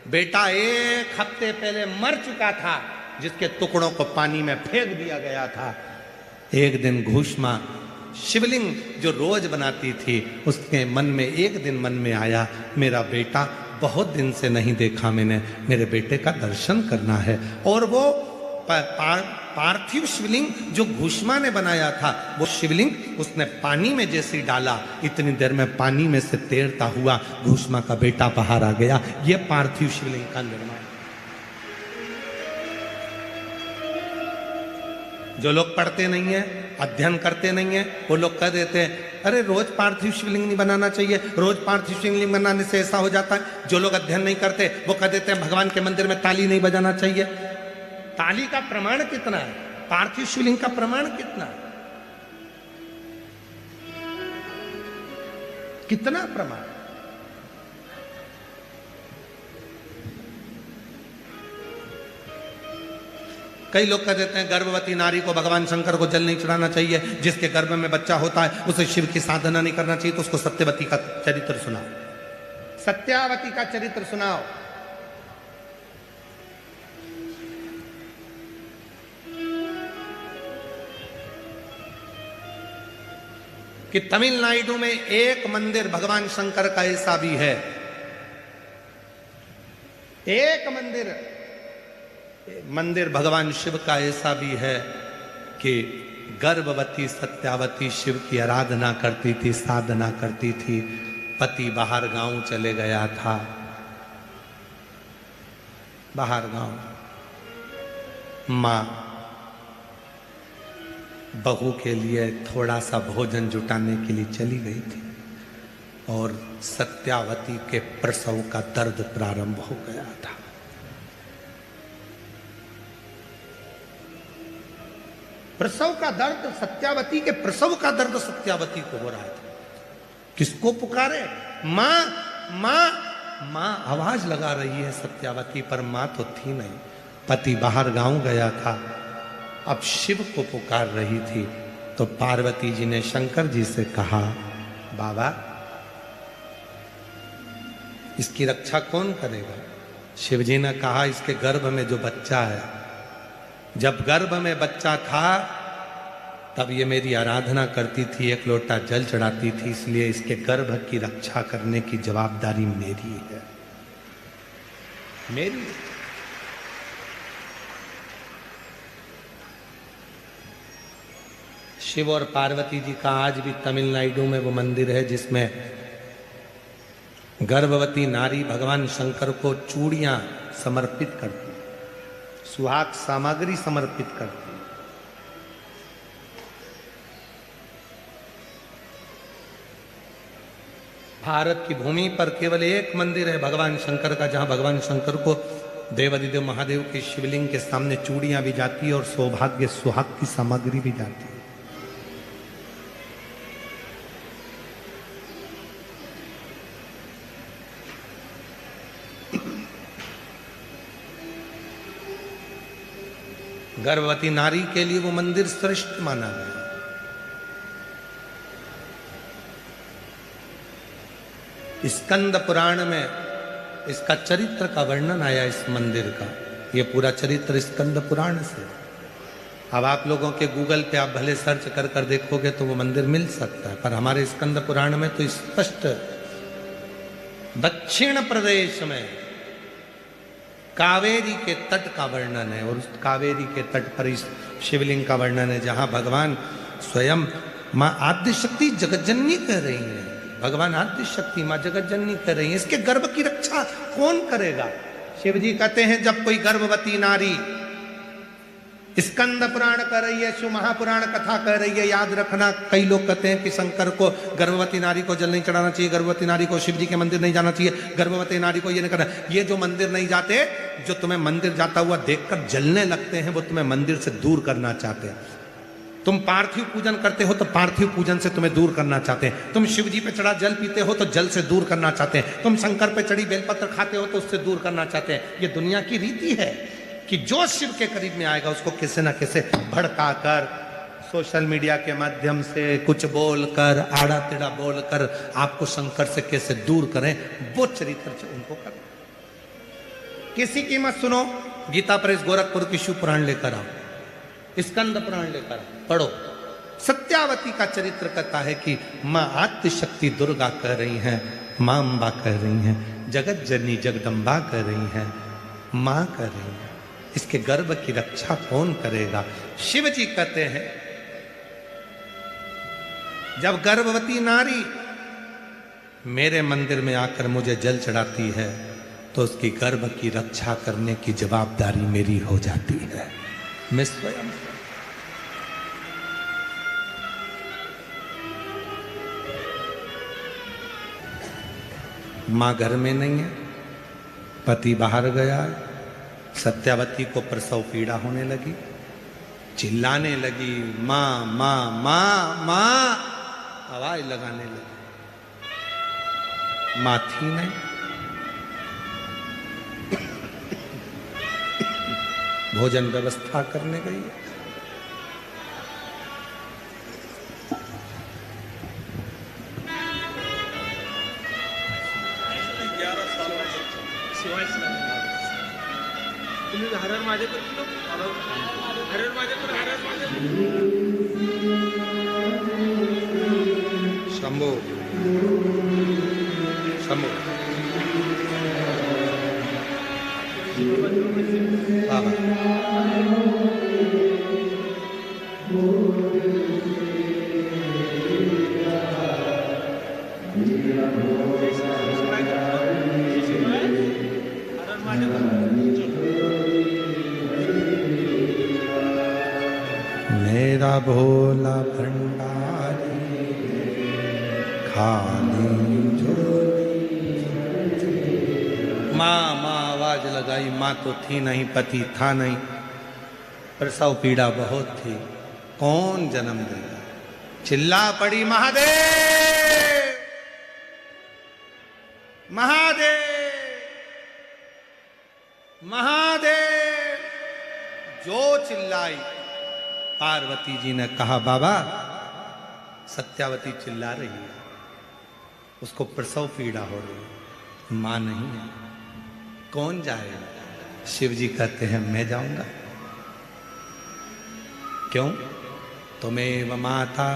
बेटा 1 हफ्ते पहले मर चुका था, जिसके टुकड़ों को पानी में फेंक दिया गया था। एक दिन घूष्मा शिवलिंग जो रोज बनाती थी, उसके मन में एक दिन मन में आया, मेरा बेटा बहुत दिन से नहीं देखा मैंने, मेरे बेटे का दर्शन करना है। और वो पार्थिव शिवलिंग जो घूष्मा ने बनाया था, वो शिवलिंग उसने पानी में जैसे डाला, इतनी देर में पानी में से तैरता हुआ घूष्मा का बेटा बाहर आ गया। ये पार्थिव शिवलिंग का निर्माण। जो लोग पढ़ते नहीं है, अध्ययन करते नहीं है, वो लोग कह देते हैं अरे रोज पार्थिव शिवलिंग नहीं बनाना चाहिए, रोज पार्थिव शिवलिंग बनाने से ऐसा हो जाता है। जो लोग अध्ययन नहीं करते वो कह देते हैं भगवान के मंदिर में ताली नहीं बजाना चाहिए। ताली का प्रमाण कितना है? पार्थिव शिवलिंग का प्रमाण कितना है? कितना प्रमाण? कई लोग कह देते हैं गर्भवती नारी को भगवान शंकर को जल नहीं चढ़ाना चाहिए, जिसके गर्भ में बच्चा होता है उसे शिव की साधना नहीं करना चाहिए। तो उसको सत्यवती का चरित्र सुनाओ, सत्यावती का चरित्र सुनाओ। कि तमिलनाडु में एक मंदिर भगवान शंकर का ऐसा भी है, एक मंदिर भगवान शिव का ऐसा भी है कि गर्भवती सत्यावती शिव की आराधना करती थी, साधना करती थी। पति बाहर गांव चले गया था, बाहर गांव, मां बहू के लिए थोड़ा सा भोजन जुटाने के लिए चली गई थी और सत्यावती के प्रसव का दर्द प्रारंभ हो गया था। प्रसव का दर्द, सत्यावती के प्रसव का दर्द सत्यावती को हो रहा था। किसको पुकारे? मां मां मां आवाज लगा रही है सत्यावती, पर मां तो थी नहीं। पति बाहर गांव गया था, अब शिव को पुकार रही थी। तो पार्वती जी ने शंकर जी से कहा, बाबा इसकी रक्षा कौन करेगा? शिव जी ने कहा, इसके गर्भ में जो बच्चा है, जब गर्भ में बच्चा था तब ये मेरी आराधना करती थी, 1 लोटा जल चढ़ाती थी, इसलिए इसके गर्भ की रक्षा करने की जवाबदारी मेरी है, मेरी। शिव और पार्वती जी का आज भी तमिलनाडु में वो मंदिर है जिसमें गर्भवती नारी भगवान शंकर को चूड़ियां समर्पित करती, सुहाग सामग्री समर्पित करती। भारत की भूमि पर केवल एक मंदिर है भगवान शंकर का, जहां भगवान शंकर को देवादिदेव महादेव के शिवलिंग के सामने चूड़ियां भी जाती है और सौभाग्य सुहाग की सामग्री भी जाती है। गर्भवती नारी के लिए वो मंदिर श्रेष्ठ माना गया। स्कंद पुराण में इसका चरित्र का वर्णन आया, इस मंदिर का। ये पूरा चरित्र स्कंद पुराण से। अब आप लोगों के गूगल पे आप भले सर्च कर कर देखोगे तो वो मंदिर मिल सकता है, पर हमारे स्कंद पुराण में तो स्पष्ट दक्षिण प्रदेश में कावेरी के तट का वर्णन है, और उस कावेरी के तट पर इस शिवलिंग का वर्णन है, जहां भगवान स्वयं मां आद्यशक्ति जगज्जननी कह रही है। भगवान आद्यशक्ति मां जगज्जननी कह रही है। इसके गर्भ की रक्षा कौन करेगा? शिव जी कहते हैं जब कोई गर्भवती नारी स्कंद पुराण कर रही है, शिव महापुराण कथा कह रही है, याद रखना कई लोग कहते हैं कि शंकर को गर्भवती नारी को जल नहीं चढ़ाना चाहिए, गर्भवती नारी को शिव जी के मंदिर नहीं जाना चाहिए, गर्भवती नारी को ये नहीं करना। ये जो मंदिर नहीं जाते, जो तुम्हें मंदिर जाता हुआ देखकर जलने लगते हैं, वो तुम्हें मंदिर से दूर करना चाहते हैं। तुम पार्थिव पूजन करते हो तो पार्थिव पूजन से तुम्हें दूर करना चाहते हैं। तुम शिव जी पे चढ़ा जल पीते हो तो जल से दूर करना चाहते हैं। तुम शंकर पे चढ़ी बेलपत्र खाते हो तो उससे दूर करना चाहते हैं। ये दुनिया की रीति है कि जो शिव के करीब में आएगा उसको किसी ना किसी भड़का कर, सोशल मीडिया के माध्यम से कुछ बोलकर, आड़ा टेढ़ा बोलकर आपको शंकर से कैसे दूर करें, वो चरित्र उनको कर। किसी की मत सुनो। गीता प्रेस गोरखपुर की शिव पुराण लेकर आओ, स्कंद पुराण लेकर पढ़ो। सत्यावती का चरित्र कहता है कि मां आद्यशक्ति दुर्गा कह रही हैं, मां अम्बा कह रही हैं, जगत जननी जगदम्बा कह रही हैं, मां कह रही हैं। इसके गर्भ की रक्षा कौन करेगा? शिव जी कहते हैं जब गर्भवती नारी मेरे मंदिर में आकर मुझे जल चढ़ाती है तो उसकी गर्भ की रक्षा करने की जवाबदारी मेरी हो जाती है। मैं स्वयं मां घर में नहीं है, पति बाहर गया है, सत्यावती को प्रसव पीड़ा होने लगी, चिल्लाने लगी, मां मां मां मां आवाज लगाने लगी। मां थी नहीं। भोजन व्यवस्था करने गई है। हरण माझ्याकडे हरण माझ्याकडे शंभो शंभो बाबा मेरा भोला भंडारी खाली झोली। माँ माँ आवाज लगाई। माँ तो थी नहीं, पति था नहीं, प्रसव पीड़ा बहुत थी, कौन जन्म देगा? चिल्ला पड़ी महादेव महादेव महादेव। जो चिल्लाई, पार्वती जी ने कहा बाबा सत्यावती चिल्ला रही है, उसको प्रसव पीड़ा हो रही है, मां नहीं है, कौन जाएगा? शिव जी कहते हैं मैं जाऊंगा। क्यों? तुमेव माता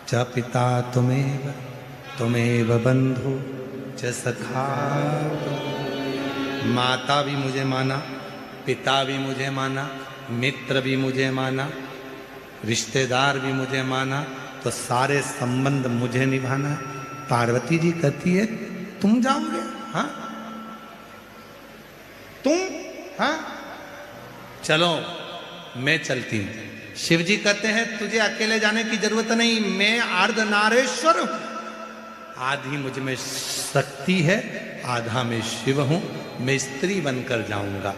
च पिता तुमेव बंधु च सखा। माता भी मुझे माना, पिता भी मुझे माना, मित्र भी मुझे माना, रिश्तेदार भी मुझे माना तो सारे संबंध मुझे निभाना है। पार्वती जी कहती है तुम जाओगे? हाँ तुम? हाँ चलो मैं चलती हूं। शिव जी कहते हैं तुझे अकेले जाने की जरूरत नहीं, मैं अर्धनारेश्वर हूं। आधी मुझ में शक्ति है, आधा में शिव हूं। मैं स्त्री बनकर जाऊंगा।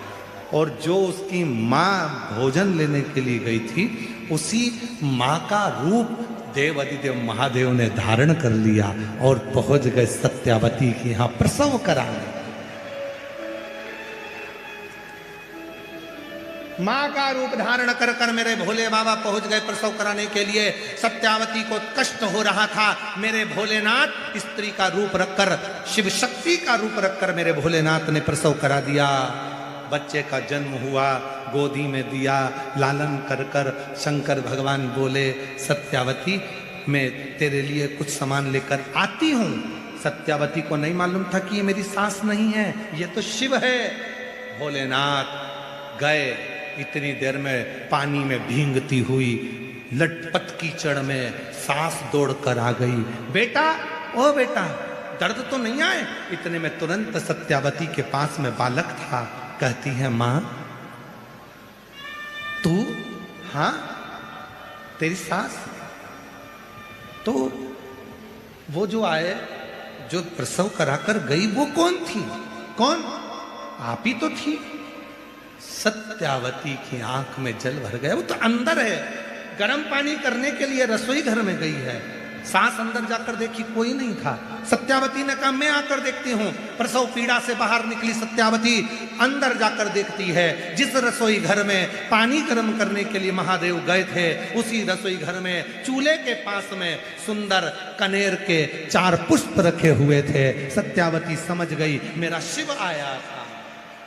और जो उसकी माँ भोजन लेने के लिए गई थी, उसी माँ का रूप देव अधिदेव महादेव ने धारण कर लिया और पहुंच गए सत्यावती के यहां प्रसव कराने। मां का रूप धारण कर कर मेरे भोले बाबा पहुंच गए प्रसव कराने के लिए। सत्यावती को कष्ट हो रहा था। मेरे भोलेनाथ स्त्री का रूप रखकर, शिव शक्ति का रूप रखकर मेरे भोलेनाथ ने प्रसव करा दिया। बच्चे का जन्म हुआ, गोदी में दिया, लालन कर कर शंकर भगवान बोले सत्यावती मैं तेरे लिए कुछ सामान लेकर आती हूं। सत्यावती को नहीं मालूम था कि ये मेरी सास नहीं है, ये तो शिव है। भोलेनाथ गए, इतनी देर में पानी में भींगती हुई लटपट कीचड़ में सास दौड़ कर आ गई। बेटा, ओ बेटा, दर्द तो नहीं आए? इतने में तुरंत सत्यावती के पास में बालक था। कहती है मां तू? हाँ तेरी सास? तो वो जो आए, जो प्रसव कराकर गई, वो कौन थी? कौन? आप ही तो थी। सत्यावती की आंख में जल भर गया। वो तो अंदर है, गर्म पानी करने के लिए रसोई घर में गई है। सास अंदर जाकर देखी, कोई नहीं था। सत्यावती ने कहा मैं आकर देखती हूं। प्रसव पीड़ा से बाहर निकली सत्यावती, अंदर जाकर देखती है जिस रसोई घर में पानी गर्म करने के लिए महादेव गए थे, उसी रसोई घर में चूल्हे के पास में सुंदर कनेर के 4 पुष्प रखे हुए थे। सत्यावती समझ गई मेरा शिव आया था,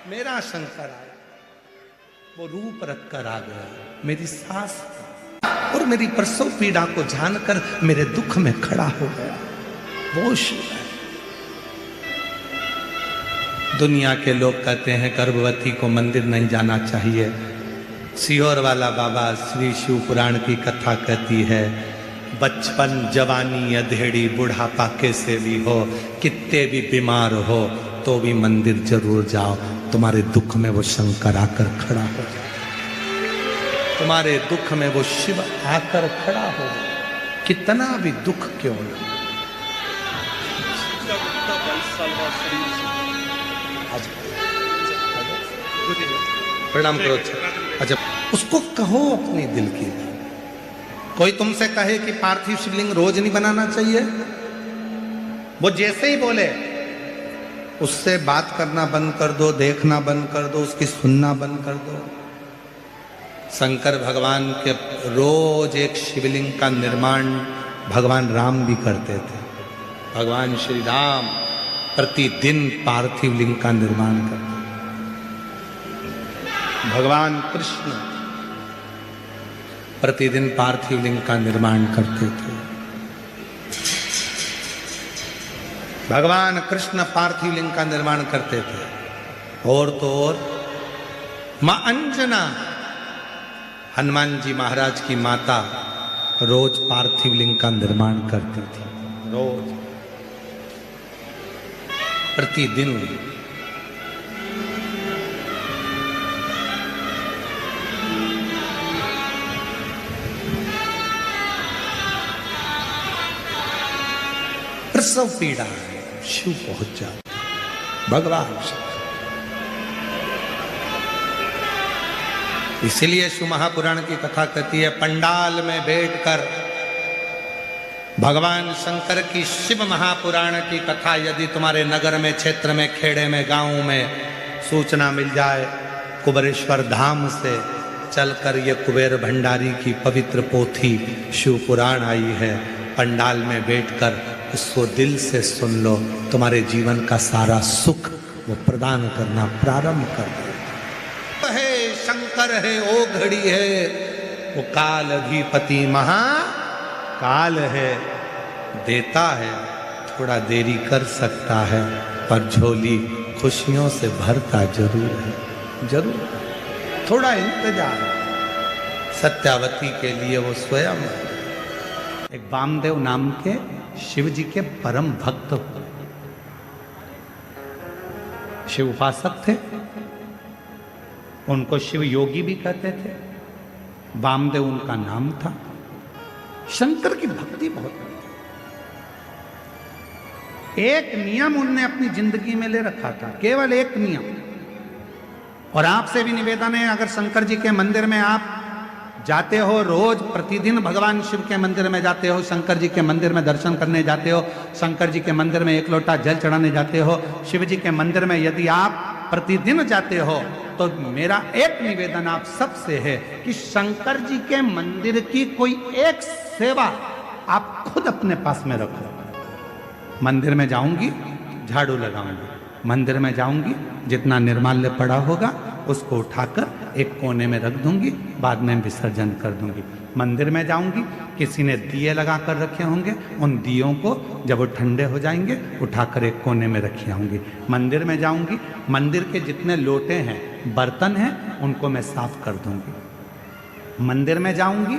मेरा शंकर आया। वो रूप रखकर आ गया, मेरी सास, और मेरी प्रसव पीड़ा को जानकर मेरे दुख में खड़ा हो गया। वो शिव है। दुनिया के लोग कहते हैं गर्भवती को मंदिर नहीं जाना चाहिए। सीहोर वाला बाबा श्री शिव पुराण की कथा कहती है बचपन जवानी अधेड़ी बुढ़ापा कैसे भी हो, कितने भी बीमार हो तो भी मंदिर जरूर जाओ। तुम्हारे दुख में वो शंकर आकर खड़ा हो जाए, तुम्हारे दुख में वो शिव आकर खड़ा हो, कितना भी दुख क्यों न। प्रणाम करो। अच्छा, उसको कहो अपनी दिल की बात। कोई तुमसे कहे कि पार्थिव शिवलिंग रोज नहीं बनाना चाहिए, वो जैसे ही बोले उससे बात करना बंद कर दो, देखना बंद कर दो, उसकी सुनना बंद कर दो। शंकर भगवान के रोज एक शिवलिंग का निर्माण भगवान राम भी करते थे। भगवान श्री राम प्रतिदिन पार्थिव लिंग का निर्माण करते। भगवान कृष्ण प्रतिदिन पार्थिव लिंग का निर्माण करते थे। भगवान कृष्ण पार्थिव लिंग का निर्माण करते थे। और तो और मां अंजना, हनुमान जी महाराज की माता, रोज पार्थिव लिंग का निर्माण करती थी। रोज, प्रतिदिन। प्रसव पीड़ा है, शिव पहुंच जाता, भगवान शिव। इसलिए शिव महापुराण की कथा कहती है पंडाल में बैठकर भगवान शंकर की शिव महापुराण की कथा यदि तुम्हारे नगर में, क्षेत्र में, खेड़े में, गांव में सूचना मिल जाए, कुबेरेश्वर धाम से चलकर ये कुबेर भंडारी की पवित्र पोथी शिव पुराण आई है, पंडाल में बैठकर उसको दिल से सुन लो, तुम्हारे जीवन का सारा सुख वो प्रदान करना प्रारंभ कर दे। है शंकर है, ओ घड़ी है, वो काल अधिपति महाकाल है, देता है, थोड़ा देरी कर सकता है, पर झोली खुशियों से भरता जरूर है, जरूर। थोड़ा इंतजार, सत्यावती के लिए वो स्वयं एक वामदेव नाम के शिव जी के परम भक्त हुए। शिव उपासक थे, उनको शिव योगी भी कहते थे, वामदेव उनका नाम था। शंकर की भक्ति बहुत थी। एक नियम उनने अपनी जिंदगी में ले रखा था, केवल एक नियम। और आपसे भी निवेदन है, अगर शंकर जी के मंदिर में आप जाते हो, रोज प्रतिदिन भगवान शिव के मंदिर में जाते हो, शंकर जी के मंदिर में दर्शन करने जाते हो, शंकर जी के मंदिर में एक लोटा जल चढ़ाने जाते हो, शिव जी के मंदिर में यदि आप प्रतिदिन जाते हो, तो मेरा एक निवेदन आप सबसे है कि शंकर जी के मंदिर की कोई एक सेवा आप खुद अपने पास में रखो। मंदिर में जाऊंगी, झाड़ू लगाऊंगी, मंदिर में जाऊंगी, जितना निर्माल्य पड़ा होगा उसको उठाकर एक कोने में रख दूंगी, बाद में विसर्जन कर दूंगी। मंदिर में जाऊंगी, किसी ने दिए लगा कर रखे होंगे, उन दियों को जब वो ठंडे हो जाएंगे उठाकर एक कोने में रखी आऊंगी। मंदिर में जाऊंगी, मंदिर के जितने लोटे हैं, बर्तन हैं, उनको मैं साफ कर दूंगी। मंदिर में जाऊंगी,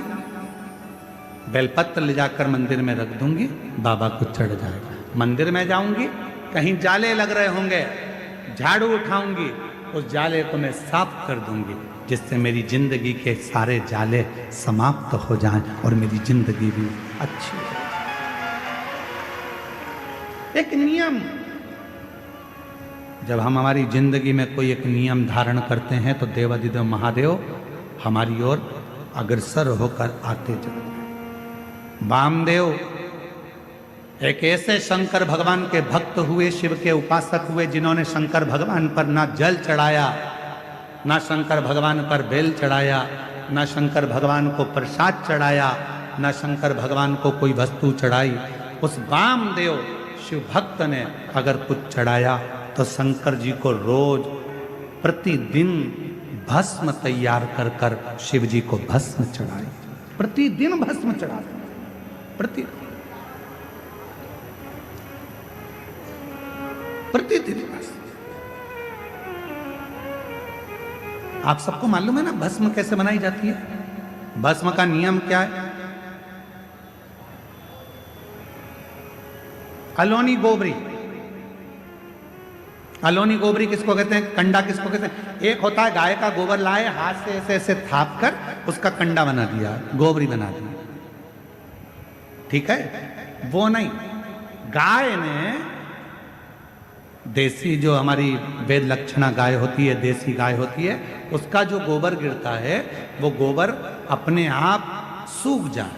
बेलपत्र ले जाकर मंदिर में रख दूंगी, बाबा को चढ़ जाएगा। मंदिर में जाऊंगी, कहीं जाले लग रहे होंगे, झाड़ू उठाऊंगी, उस जाले को मैं साफ कर दूंगी, जिससे मेरी जिंदगी के सारे जाले समाप्त हो जाएं और मेरी जिंदगी भी अच्छी हो। एक नियम, जब हम हमारी जिंदगी में कोई एक नियम धारण करते हैं तो देवाधिदेव महादेव हमारी ओर अग्रसर होकर आते जाते हैं। वामदेव एक ऐसे शंकर भगवान के भक्त हुए, शिव के उपासक हुए, जिन्होंने शंकर भगवान पर ना जल चढ़ाया, ना शंकर भगवान पर बेल चढ़ाया, ना शंकर भगवान को प्रसाद चढ़ाया, ना शंकर भगवान को कोई वस्तु चढ़ाई। उस वामदेव शिव भक्त ने अगर कुछ चढ़ाया तो शंकर जी को रोज प्रतिदिन भस्म तैयार कर कर शिव जी को भस्म चढ़ाई। प्रतिदिन भस्म चढ़ाते, प्रतिदिन भस्म। आप सबको मालूम है ना भस्म कैसे बनाई जाती है? भस्म का नियम क्या है? अलोनी गोबरी। अलोनी गोबरी किसको कहते हैं? कंडा किसको कहते हैं? एक होता है गाय का गोबर लाए, हाथ से ऐसे ऐसे थाप कर उसका कंडा बना दिया, गोबरी बना दी, ठीक है? वो नहीं, गाय ने देसी जो हमारी वेद लक्षणा गाय होती है, देसी गाय होती है, उसका जो गोबर गिरता है वो गोबर अपने आप सूख जाए,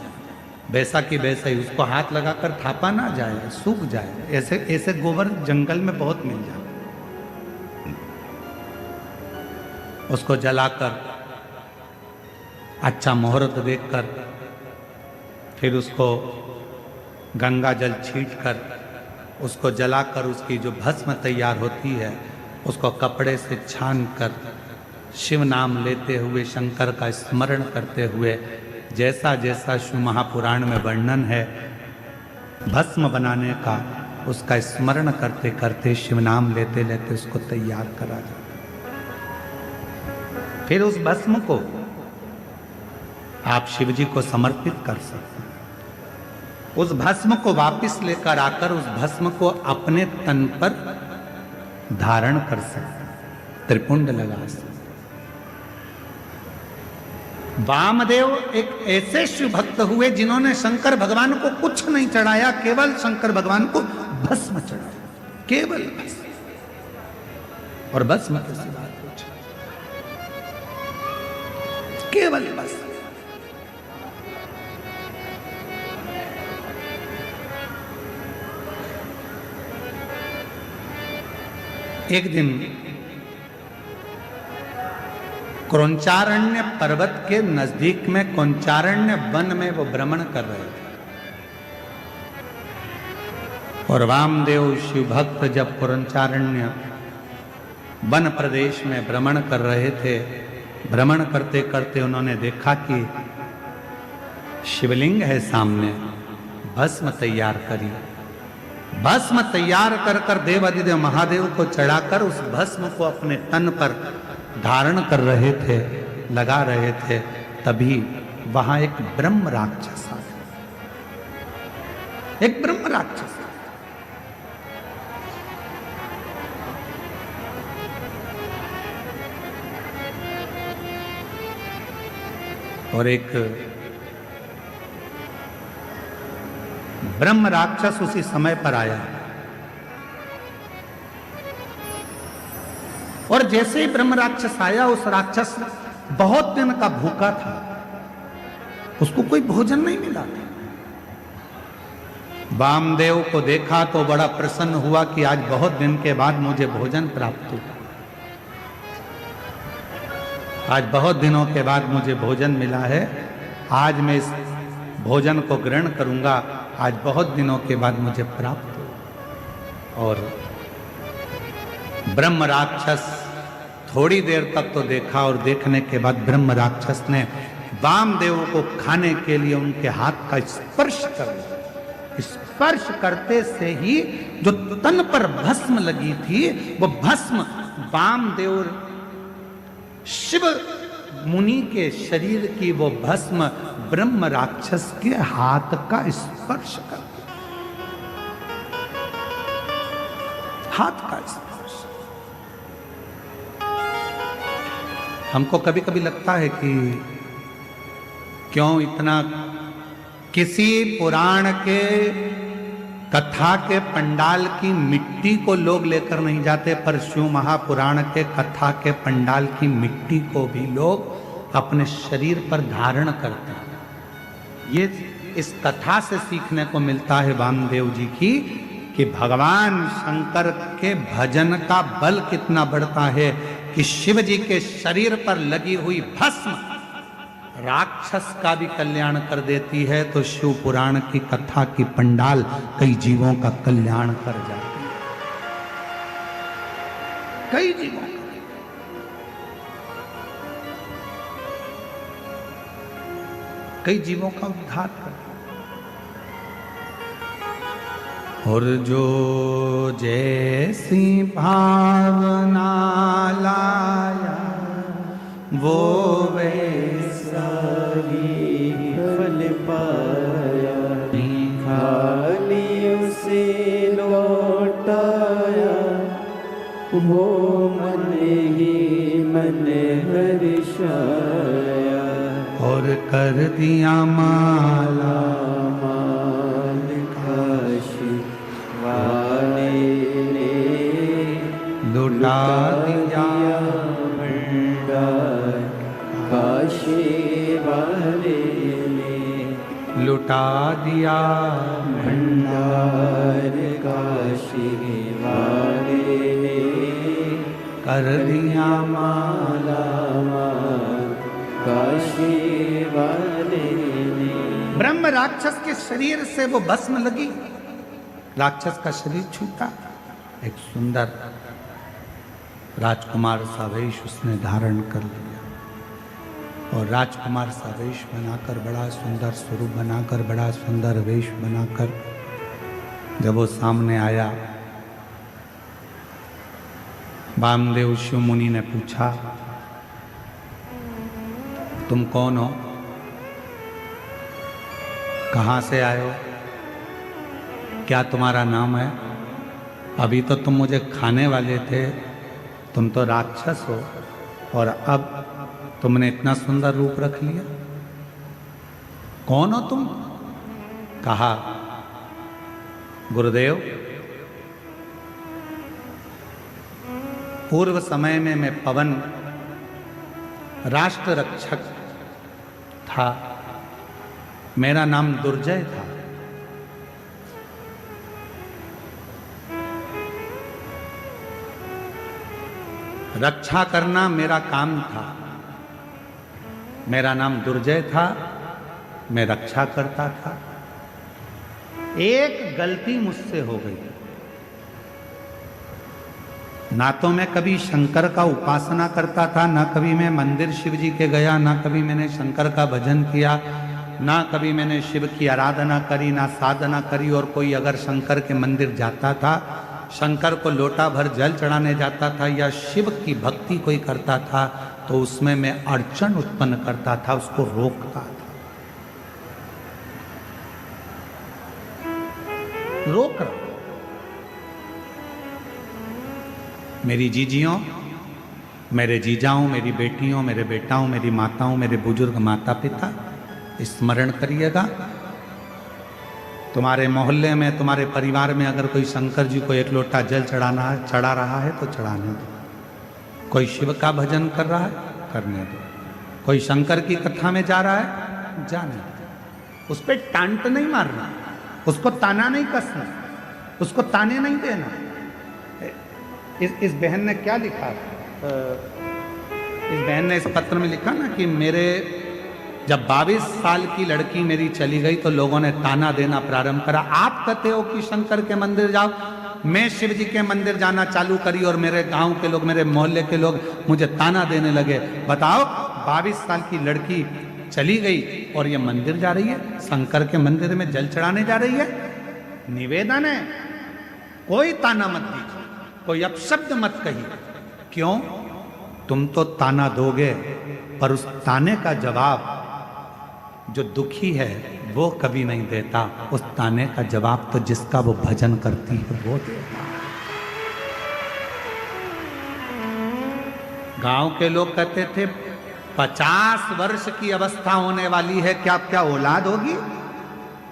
वैसा कि वैसा ही, उसको हाथ लगाकर थापा ना जाए, सूख जाए। ऐसे ऐसे गोबर जंगल में बहुत मिल जाए। उसको जलाकर अच्छा मुहूर्त देखकर फिर उसको गंगा जल छीट कर उसको जलाकर उसकी जो भस्म तैयार होती है उसको कपड़े से छान कर शिव नाम लेते हुए, शंकर का स्मरण करते हुए, जैसा जैसा शिव महापुराण में वर्णन है भस्म बनाने का, उसका स्मरण करते करते, शिव नाम लेते लेते उसको तैयार करा जाता। फिर उस भस्म को आप शिव जी को समर्पित कर सकते हैं। उस भस्म को वापस लेकर आकर उस भस्म को अपने तन पर धारण कर सकते, त्रिपुंड लगा सकते। वामदेव एक ऐसे शिव भक्त हुए जिन्होंने शंकर भगवान को कुछ नहीं चढ़ाया, केवल शंकर भगवान को भस्म चढ़ाया, केवल भस्म। और भस्म के सिवा कुछ, केवल भस्म। एक दिन क्रौंचारण्य पर्वत के नजदीक में क्रौंचारण्य वन में वो भ्रमण कर रहे थे। और वामदेव शिव भक्त जब क्रौंचारण्य वन प्रदेश में भ्रमण कर रहे थे, भ्रमण करते करते उन्होंने देखा कि शिवलिंग है सामने, भस्म तैयार करी। भस्म तैयार कर कर देवाधिदेव महादेव को चढ़ाकर उस भस्म को अपने तन पर धारण कर रहे थे, लगा रहे थे। तभी वहां एक ब्रह्म राक्षस आ गया। एक ब्रह्म राक्षस और एक ब्रह्म राक्षस उसी समय पर आया और जैसे ही ब्रह्म राक्षस आया, उस राक्षस बहुत दिन का भूखा था, उसको कोई भोजन नहीं मिला। वामदेव को देखा तो बड़ा प्रसन्न हुआ कि आज बहुत दिन के बाद मुझे भोजन प्राप्त हुआ, आज बहुत दिनों के बाद मुझे भोजन मिला है, आज मैं इस भोजन को ग्रहण करूंगा, आज बहुत दिनों के बाद मुझे प्राप्त हुआ। और ब्रह्म राक्षस थोड़ी देर तक तो देखा और देखने के बाद ब्रह्म राक्षस ने वामदेव को खाने के लिए उनके हाथ का स्पर्श कर लिया। स्पर्श करते से ही जो तन पर भस्म लगी थी, वो भस्म वामदेव शिव मुनि के शरीर की वो भस्म ब्रह्म राक्षस के हाथ का स्पर्श कर दिया। हाथ का स्पर्श। हमको कभी कभी लगता है कि क्यों इतना किसी पुराण के कथा के पंडाल की मिट्टी को लोग लेकर नहीं जाते, पर शिव महापुराण के कथा के पंडाल की मिट्टी को भी लोग अपने शरीर पर धारण करते हैं। ये इस कथा से सीखने को मिलता है वामदेव जी की कि भगवान शंकर के भजन का बल कितना बढ़ता है कि शिव जी के शरीर पर लगी हुई भस्म राक्षस का भी कल्याण कर देती है, तो शिव पुराण की कथा की पंडाल कई जीवों का कल्याण कर जाती है। कई जीवों का, कई जीवों का उद्धार कर। और जो जैसी भावना लाया वो वैसा ही फल पाया, खाली उसे लौटाया, वो मन ही मन हर्षाया। और कर दिया माला माल काशी वाले ने लुटा दिया भंडार, काशी वाले ने लुटा दिया भंडार, काशी वाले ने कर दिया माला माल, काशी वाले ने। ब्रह्म राक्षस के शरीर से वो भस्म लगी, राक्षस का शरीर छूटा, एक सुंदर राजकुमार सा वेश उसने धारण कर लिया। और राजकुमार सा वेश बनाकर, बड़ा सुंदर स्वरूप बनाकर, बड़ा सुंदर वेश बनाकर जब वो सामने आया, वामदेव शिव मुनि ने पूछा, तुम कौन हो, कहां से आए हो, क्या तुम्हारा नाम है? अभी तो तुम मुझे खाने वाले थे, तुम तो राक्षस हो और अब तुमने इतना सुंदर रूप रख लिया, कौन हो तुम? कहा, गुरुदेव, पूर्व समय में मैं पवन राष्ट्र रक्षक था, मेरा नाम दुर्जय था। रक्षा करना मेरा काम था, मेरा नाम दुर्जय था, मैं रक्षा करता था। एक गलती मुझसे हो गई, ना तो मैं कभी शंकर का उपासना करता था, ना कभी मैं मंदिर शिव जी के गया, ना कभी मैंने शंकर का भजन किया, ना कभी मैंने शिव की आराधना करी, ना साधना करी। और कोई अगर शंकर के मंदिर जाता था, शंकर को लोटा भर जल चढ़ाने जाता था, या शिव की भक्ति कोई करता था, तो उसमें मैं अड़चन उत्पन्न करता था, उसको रोकता था। रोक रहा। मेरी जीजियों, मेरे जीजाओं, मेरी बेटियों, मेरे बेटाओं, मेरी माताओं, मेरे बुजुर्ग माता पिता, स्मरण करिएगा, तुम्हारे मोहल्ले में, तुम्हारे परिवार में अगर कोई शंकर जी को एक लोटा जल चढ़ा रहा है तो चढ़ाने दो। कोई शिव का भजन कर रहा है, करने दो। कोई शंकर की कथा में जा रहा है, जाने दो। उस पर टांट नहीं मारना, उसको ताना नहीं कसना, उसको ताने नहीं देना। इस बहन ने क्या लिखा, इस बहन ने इस पत्र में लिखा ना कि मेरे जब 22 साल की लड़की मेरी चली गई तो लोगों ने ताना देना प्रारंभ करा। आप कहते हो कि शंकर के मंदिर जाओ, मैं शिव जी के मंदिर जाना चालू करी और मेरे गांव के लोग, मेरे मोहल्ले के लोग मुझे ताना देने लगे। बताओ, 22 साल की लड़की चली गई और ये मंदिर जा रही है, शंकर के मंदिर में जल चढ़ाने जा रही है। निवेदन है, कोई ताना मत दीजिए, कोई अपशब्द मत कहिए। क्यों? तुम तो ताना दोगे, पर उस ताने का जवाब जो दुखी है वो कभी नहीं देता। उस ताने का जवाब तो जिसका वो भजन करती है वो देता। गांव के लोग कहते थे 50 वर्ष की अवस्था होने वाली है, क्या क्या औलाद होगी?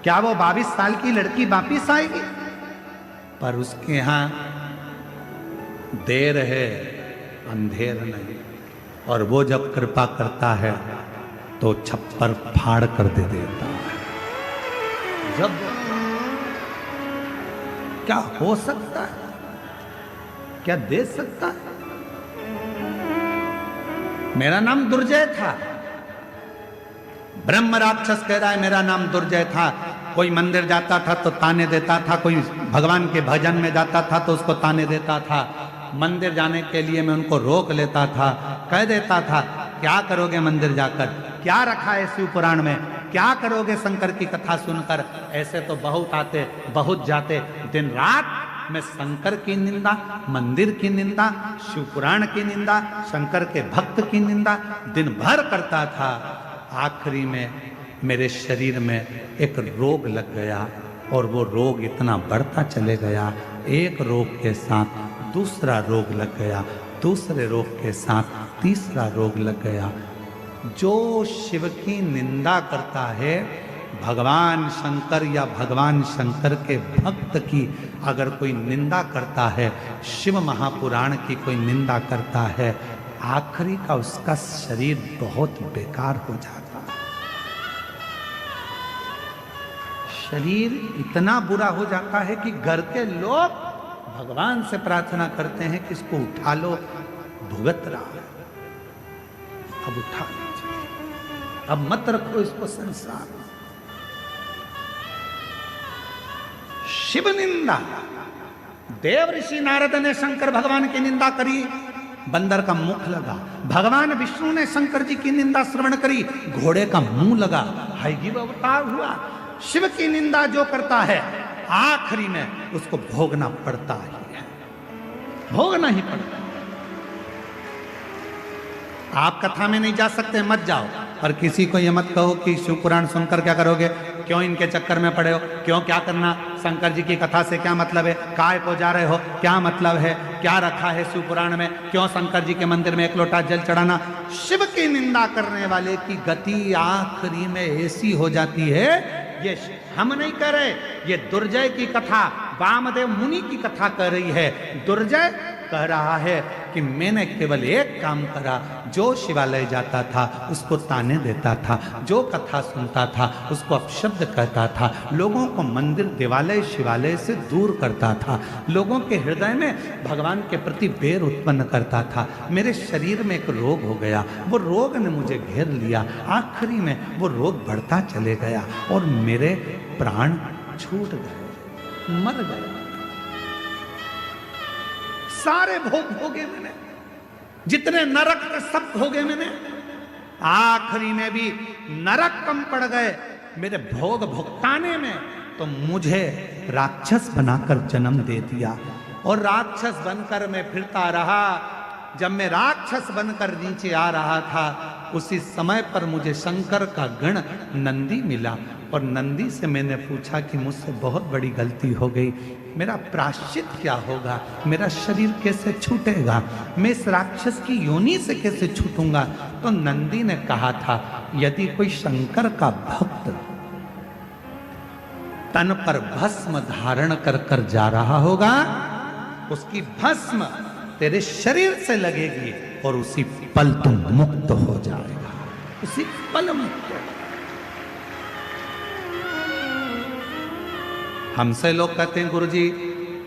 क्या वो 22 साल की लड़की वापिस आएगी? पर उसके यहां देर है, अंधेर नहीं। और वो जब कृपा करता है तो छप्पर फाड़ कर दे देता है। जब क्या हो सकता है, क्या दे सकता है? मेरा नाम दुर्जय था, ब्रह्म राक्षस कह रहा है मेरा नाम दुर्जय था। कोई मंदिर जाता था तो ताने देता था, कोई भगवान के भजन में जाता था तो उसको ताने देता था। मंदिर जाने के लिए मैं उनको रोक लेता था, कह देता था क्या करोगे मंदिर जाकर, क्या रखा है शिव पुराण में, क्या करोगे शंकर की कथा सुनकर। ऐसे तो बहुत आते बहुत जाते, दिन रात मैं शंकर की निंदा, मंदिर की निंदा, शिव पुराण की निंदा, शंकर के भक्त की निंदा दिन भर करता था। आखिरी में मेरे शरीर में एक रोग लग गया और वो रोग इतना बढ़ता चले गया। एक रोग के साथ दूसरा रोग लग गया, दूसरे रोग के साथ तीसरा रोग लग गया। जो शिव की निंदा करता है, भगवान शंकर या भगवान शंकर के भक्त की अगर कोई निंदा करता है, शिव महापुराण की कोई निंदा करता है, आखिरी का उसका शरीर बहुत बेकार हो जाता है। शरीर इतना बुरा हो जाता है कि घर के लोग भगवान से प्रार्थना करते हैं कि इसको उठा लो, भुगत रहा है, अब उठा लीजिए, अब मत रखो इसको संसार। शिव निंदा, देव ऋषि नारद ने शंकर भगवान की निंदा करी, बंदर का मुख लगा। भगवान विष्णु ने शंकर जी की निंदा श्रवण करी, घोड़े का मुंह लगा, हयग्रीव अवतार हुआ। शिव की निंदा जो करता है आखिरी में उसको भोगना पड़ता ही है, भोगना ही पड़ता है। आप कथा में नहीं जा सकते, मत जाओ, और किसी को ये मत कहो कि शिव पुराण सुनकर क्या करोगे, क्यों इनके चक्कर में पड़े हो, क्यों क्या करना, शंकर जी की कथा से क्या मतलब है, काय को जा रहे हो, क्या मतलब है, क्या रखा है शिव पुराण में, क्यों शंकर जी के मंदिर में एक लोटा जल चढ़ाना। शिव की निंदा करने वाले की गति आखिरी में ऐसी हो जाती है, ये हम नहीं कह रहे, ये दुर्जय की कथा वामदेव मुनि की कथा कह रही है। दुर्जय कह रहा है कि मैंने केवल एक काम करा, जो शिवालय जाता था उसको ताने देता था, जो कथा सुनता था उसको अपशब्द कहता था, लोगों को मंदिर देवालय शिवालय से दूर करता था, लोगों के हृदय में भगवान के प्रति बैर उत्पन्न करता था। मेरे शरीर में एक रोग हो गया, वो रोग ने मुझे घेर लिया, आखिरी में वो रोग बढ़ता चले गया और मेरे प्राण छूट गए, मर गए। सारे भोग भोगे मैंने, जितने नरक के सब भोगे मैंने, आखिरी में भी नरक कम पड़ गए मेरे भोग भुगताने में, तो मुझे राक्षस बनाकर जन्म दे दिया और राक्षस बनकर मैं फिरता रहा। जब मैं राक्षस बनकर नीचे आ रहा था, उसी समय पर मुझे शंकर का गण नंदी मिला और नंदी से मैंने पूछा कि मुझसे बहुत बड़ी गलती हो गई, मेरा प्रायश्चित क्या होगा, मेरा शरीर कैसे छूटेगा, मैं इस राक्षस की योनि से कैसे छूटूंगा। तो नंदी ने कहा था, यदि कोई शंकर का भक्त तन पर भस्म धारण कर कर जा रहा होगा, उसकी भस्म तेरे शरीर से लगेगी और उसी पल तुम मुक्त हो जाएगा, उसी पल मुक्त। हमसे लोग कहते हैं गुरुजी,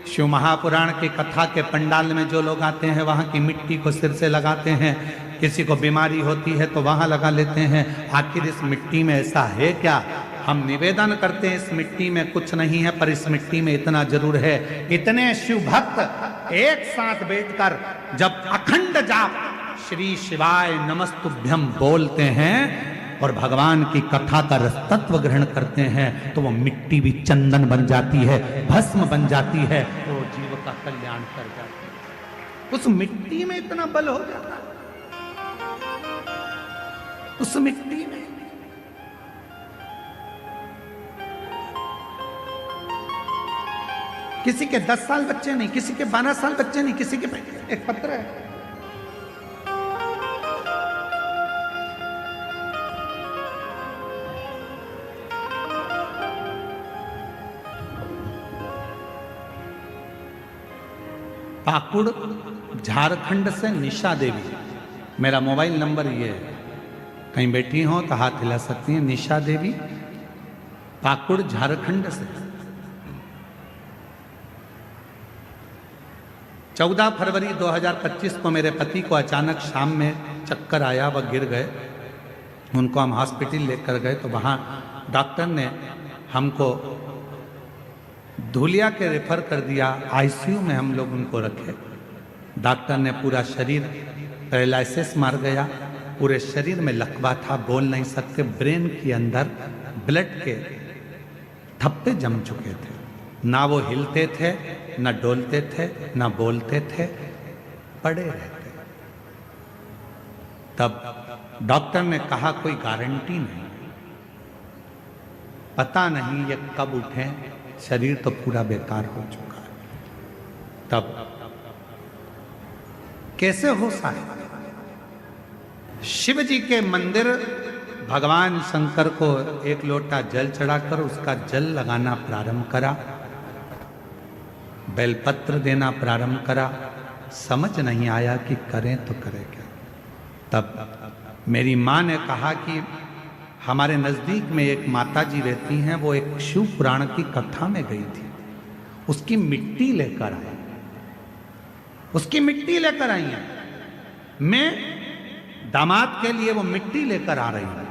शिव महापुराण की कथा के पंडाल में जो लोग आते हैं वहां की मिट्टी को सिर से लगाते हैं, किसी को बीमारी होती है तो वहां लगा लेते हैं, आखिर इस मिट्टी में ऐसा है क्या? हम निवेदन करते हैं इस मिट्टी में कुछ नहीं है, पर इस मिट्टी में इतना जरूर है। इतने शिव भक्त एक साथ बैठकर जब अखंड जाप श्री शिवाय नमस्तुभ्यम बोलते हैं और भगवान की कथा का रसतत्व ग्रहण करते हैं, तो वो मिट्टी भी चंदन बन जाती है, भस्म बन जाती है, वो जीव का कल्याण कर जाती है। उस मिट्टी में इतना बल हो जाता है, उस मिट्टी में। किसी के 10 साल बच्चे नहीं, किसी के 12 साल बच्चे नहीं, किसी के एक पत्र है, पाकुड़ झारखंड से निशा देवी, मेरा मोबाइल नंबर ये है, कहीं बैठी हो तो हाथ हिला सकती हैं। निशा देवी पाकुड़ झारखंड से। 14 फरवरी 2025 को मेरे पति को अचानक शाम में चक्कर आया, वह गिर गए, उनको हम हॉस्पिटल लेकर गए तो वहाँ डॉक्टर ने हमको धुलिया के रेफर कर दिया, आईसीयू में हम लोग उनको रखे। डॉक्टर ने पूरा शरीर पैरालिसिस मार गया, पूरे शरीर में लकवा था, बोल नहीं सकते, ब्रेन के अंदर ब्लड के थप्पे जम चुके थे, ना वो हिलते थे, ना डोलते थे, ना बोलते थे, पड़े रहते। तब डॉक्टर ने कहा कोई गारंटी नहीं, पता नहीं ये कब उठे, शरीर तो पूरा बेकार हो चुका है। तब कैसे हो सकता? शिव जी के मंदिर भगवान शंकर को एक लोटा जल चढ़ाकर उसका जल लगाना प्रारंभ करा, बेलपत्र देना प्रारंभ करा, समझ नहीं आया कि करें तो करें क्या। तब मेरी माँ ने कहा कि हमारे नज़दीक में एक माता जी रहती हैं, वो एक शिव पुराण की कथा में गई थी, उसकी मिट्टी लेकर आई, उसकी मिट्टी लेकर आई है। मैं दामाद के लिए वो मिट्टी लेकर आ रही हूँ।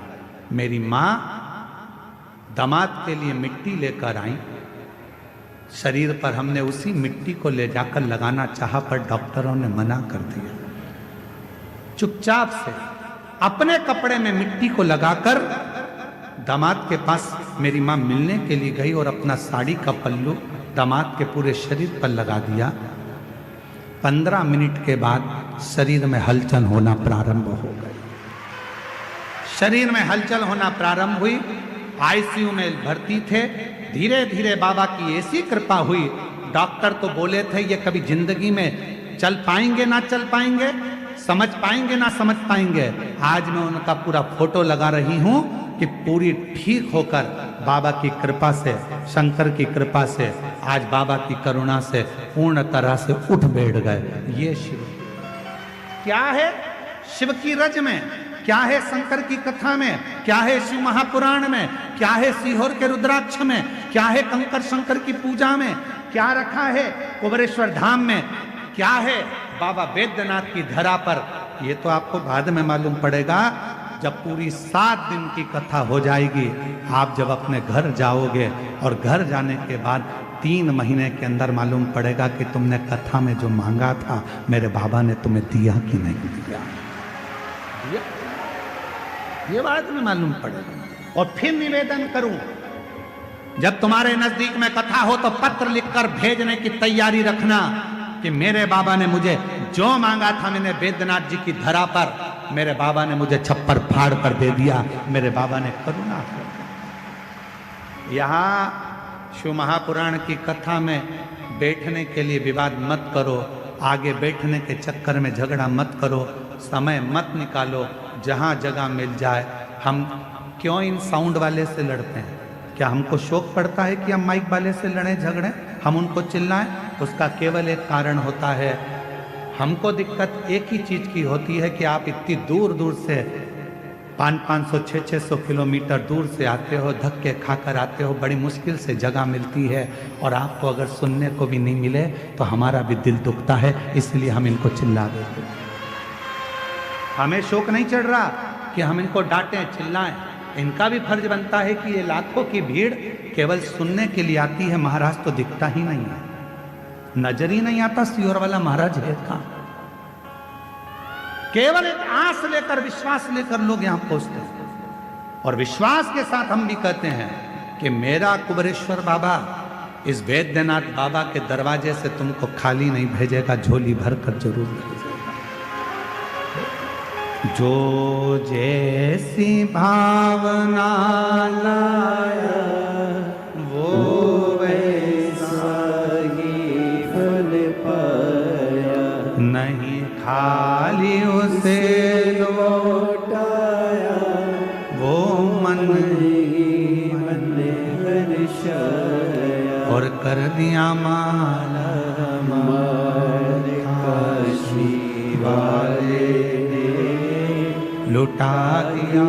मेरी माँ दामाद के लिए मिट्टी लेकर आई, शरीर पर हमने उसी मिट्टी को ले जाकर लगाना चाहा, पर डॉक्टरों ने मना कर दिया। चुपचाप से अपने कपड़े में मिट्टी को लगाकर दामाद के पास मेरी माँ मिलने के लिए गई और अपना साड़ी का पल्लू दामाद के पूरे शरीर पर लगा दिया। 15 मिनट के बाद शरीर में हलचल होना प्रारंभ हो गई, शरीर में हलचल होना प्रारंभ हुई। आईसीयू में भर्ती थे, धीरे धीरे बाबा की ऐसी कृपा हुई, डॉक्टर तो बोले थे ये कभी जिंदगी में चल पाएंगे ना चल पाएंगे, समझ पाएंगे ना समझ पाएंगे। आज मैं उनका पूरा फोटो लगा रही हूं कि पूरी ठीक होकर बाबा की कृपा से, शंकर की कृपा से, आज बाबा की करुणा से पूर्ण तरह से उठ बैठ गए। ये शिव क्या है, शिव की रज में क्या है, शंकर की कथा में क्या है, शिव महापुराण में क्या है, सीहोर के रुद्राक्ष में क्या है, कंकर शंकर की पूजा में क्या रखा है, कुबेरेश्वर धाम में क्या है, बाबा बैद्यनाथ की धरा पर, ये तो आपको बाद में मालूम पड़ेगा जब पूरी 7 दिन की कथा हो जाएगी। आप जब अपने घर जाओगे और घर जाने के बाद 3 महीने के अंदर मालूम पड़ेगा कि तुमने कथा में जो मांगा था मेरे बाबा ने तुम्हें दिया कि नहीं दिया, ये बाद में मालूम पड़ेगा। और फिर निवेदन करूं, जब तुम्हारे नजदीक में कथा हो तो पत्र लिखकर भेजने की तैयारी रखना कि मेरे बाबा ने मुझे जो मांगा था मैंने बैद्यनाथ जी की धरा पर, मेरे बाबा ने मुझे छप्पर फाड़ कर दे दिया। मेरे बाबा ने करुणा कर दी। यहाँ शिव महापुराण की कथा में बैठने के लिए विवाद मत करो, आगे बैठने के चक्कर में झगड़ा मत करो, समय मत निकालो, जहाँ जगह मिल जाए। हम क्यों इन साउंड वाले से लड़ते हैं? क्या हमको शौक पड़ता है कि हम माइक वाले से लड़ें झगड़ें, हम उनको चिल्लाएं? उसका केवल एक कारण होता है, हमको दिक्कत एक ही चीज़ की होती है कि आप इतनी दूर दूर से 500, 600 किलोमीटर दूर से आते हो, धक्के खाकर आते हो, बड़ी मुश्किल से जगह मिलती है, और आपको अगर सुनने को भी नहीं मिले तो हमारा भी दिल दुखता है, इसलिए हम इनको चिल्ला देते हैं। हमें शौक नहीं चढ़ रहा कि हम इनको डांटें चिल्लाएं। इनका भी फर्ज बनता है कि ये लाखों की भीड़ केवल सुनने के लिए आती है, महाराज तो दिखता ही नहीं है, नजर ही नहीं आता सियोर वाला महाराज है कहां। केवल एक आस लेकर, विश्वास लेकर लोग यहां पहुंचते हैं, और विश्वास के साथ हम भी कहते हैं कि मेरा कुबेरेश्वर बाबा इस बैद्यनाथ बाबा के दरवाजे से तुमको खाली नहीं भेजेगा, झोली भरकर जरूर भेजेगा। जो जैसी भावना लाया वो वैसा ही फल पाया, नहीं खाली उसे लौटाया, वो मन ही मन हर्षाया, और कर दिया माला हमारे काशी वाले लुटा दिया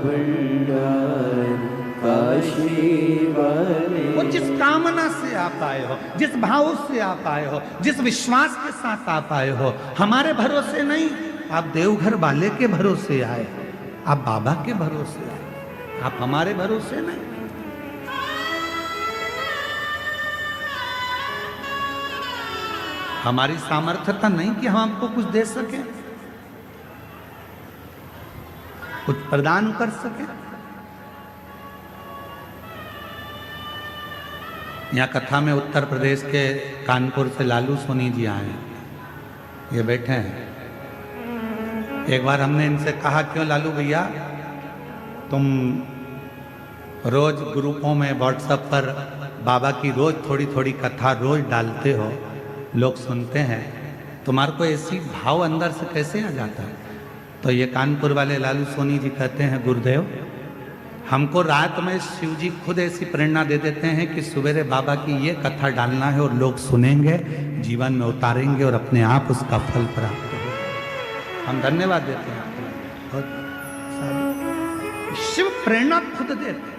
भंडार काशी वाले। वो जिस कामना से आप आए हो, जिस भाव से आप आए हो, जिस विश्वास के साथ आप आए हो, हमारे भरोसे नहीं, आप देवघर वाले के भरोसे आए, आप बाबा के भरोसे आए, आप हमारे भरोसे नहीं। हमारी सामर्थ्यता नहीं कि हम आपको कुछ दे सकें, कुछ प्रदान कर सके। यहाँ कथा में उत्तर प्रदेश के कानपुर से लालू सोनी जी आए, ये बैठे हैं। एक बार हमने इनसे कहा, क्यों लालू भैया तुम रोज ग्रुपों में व्हाट्सएप पर बाबा की रोज थोड़ी थोड़ी कथा रोज डालते हो, लोग सुनते हैं, तुम्हारे को ऐसी भाव अंदर से कैसे आ जाता है? तो ये कानपुर वाले लालू सोनी जी कहते हैं, गुरुदेव हमको रात में शिव जी खुद ऐसी प्रेरणा दे देते हैं कि सवेरे बाबा की ये कथा डालना है, और लोग सुनेंगे, जीवन में उतारेंगे, और अपने आप उसका फल प्राप्त हो। हम धन्यवाद देते हैं। शिव प्रेरणा खुद देते हैं,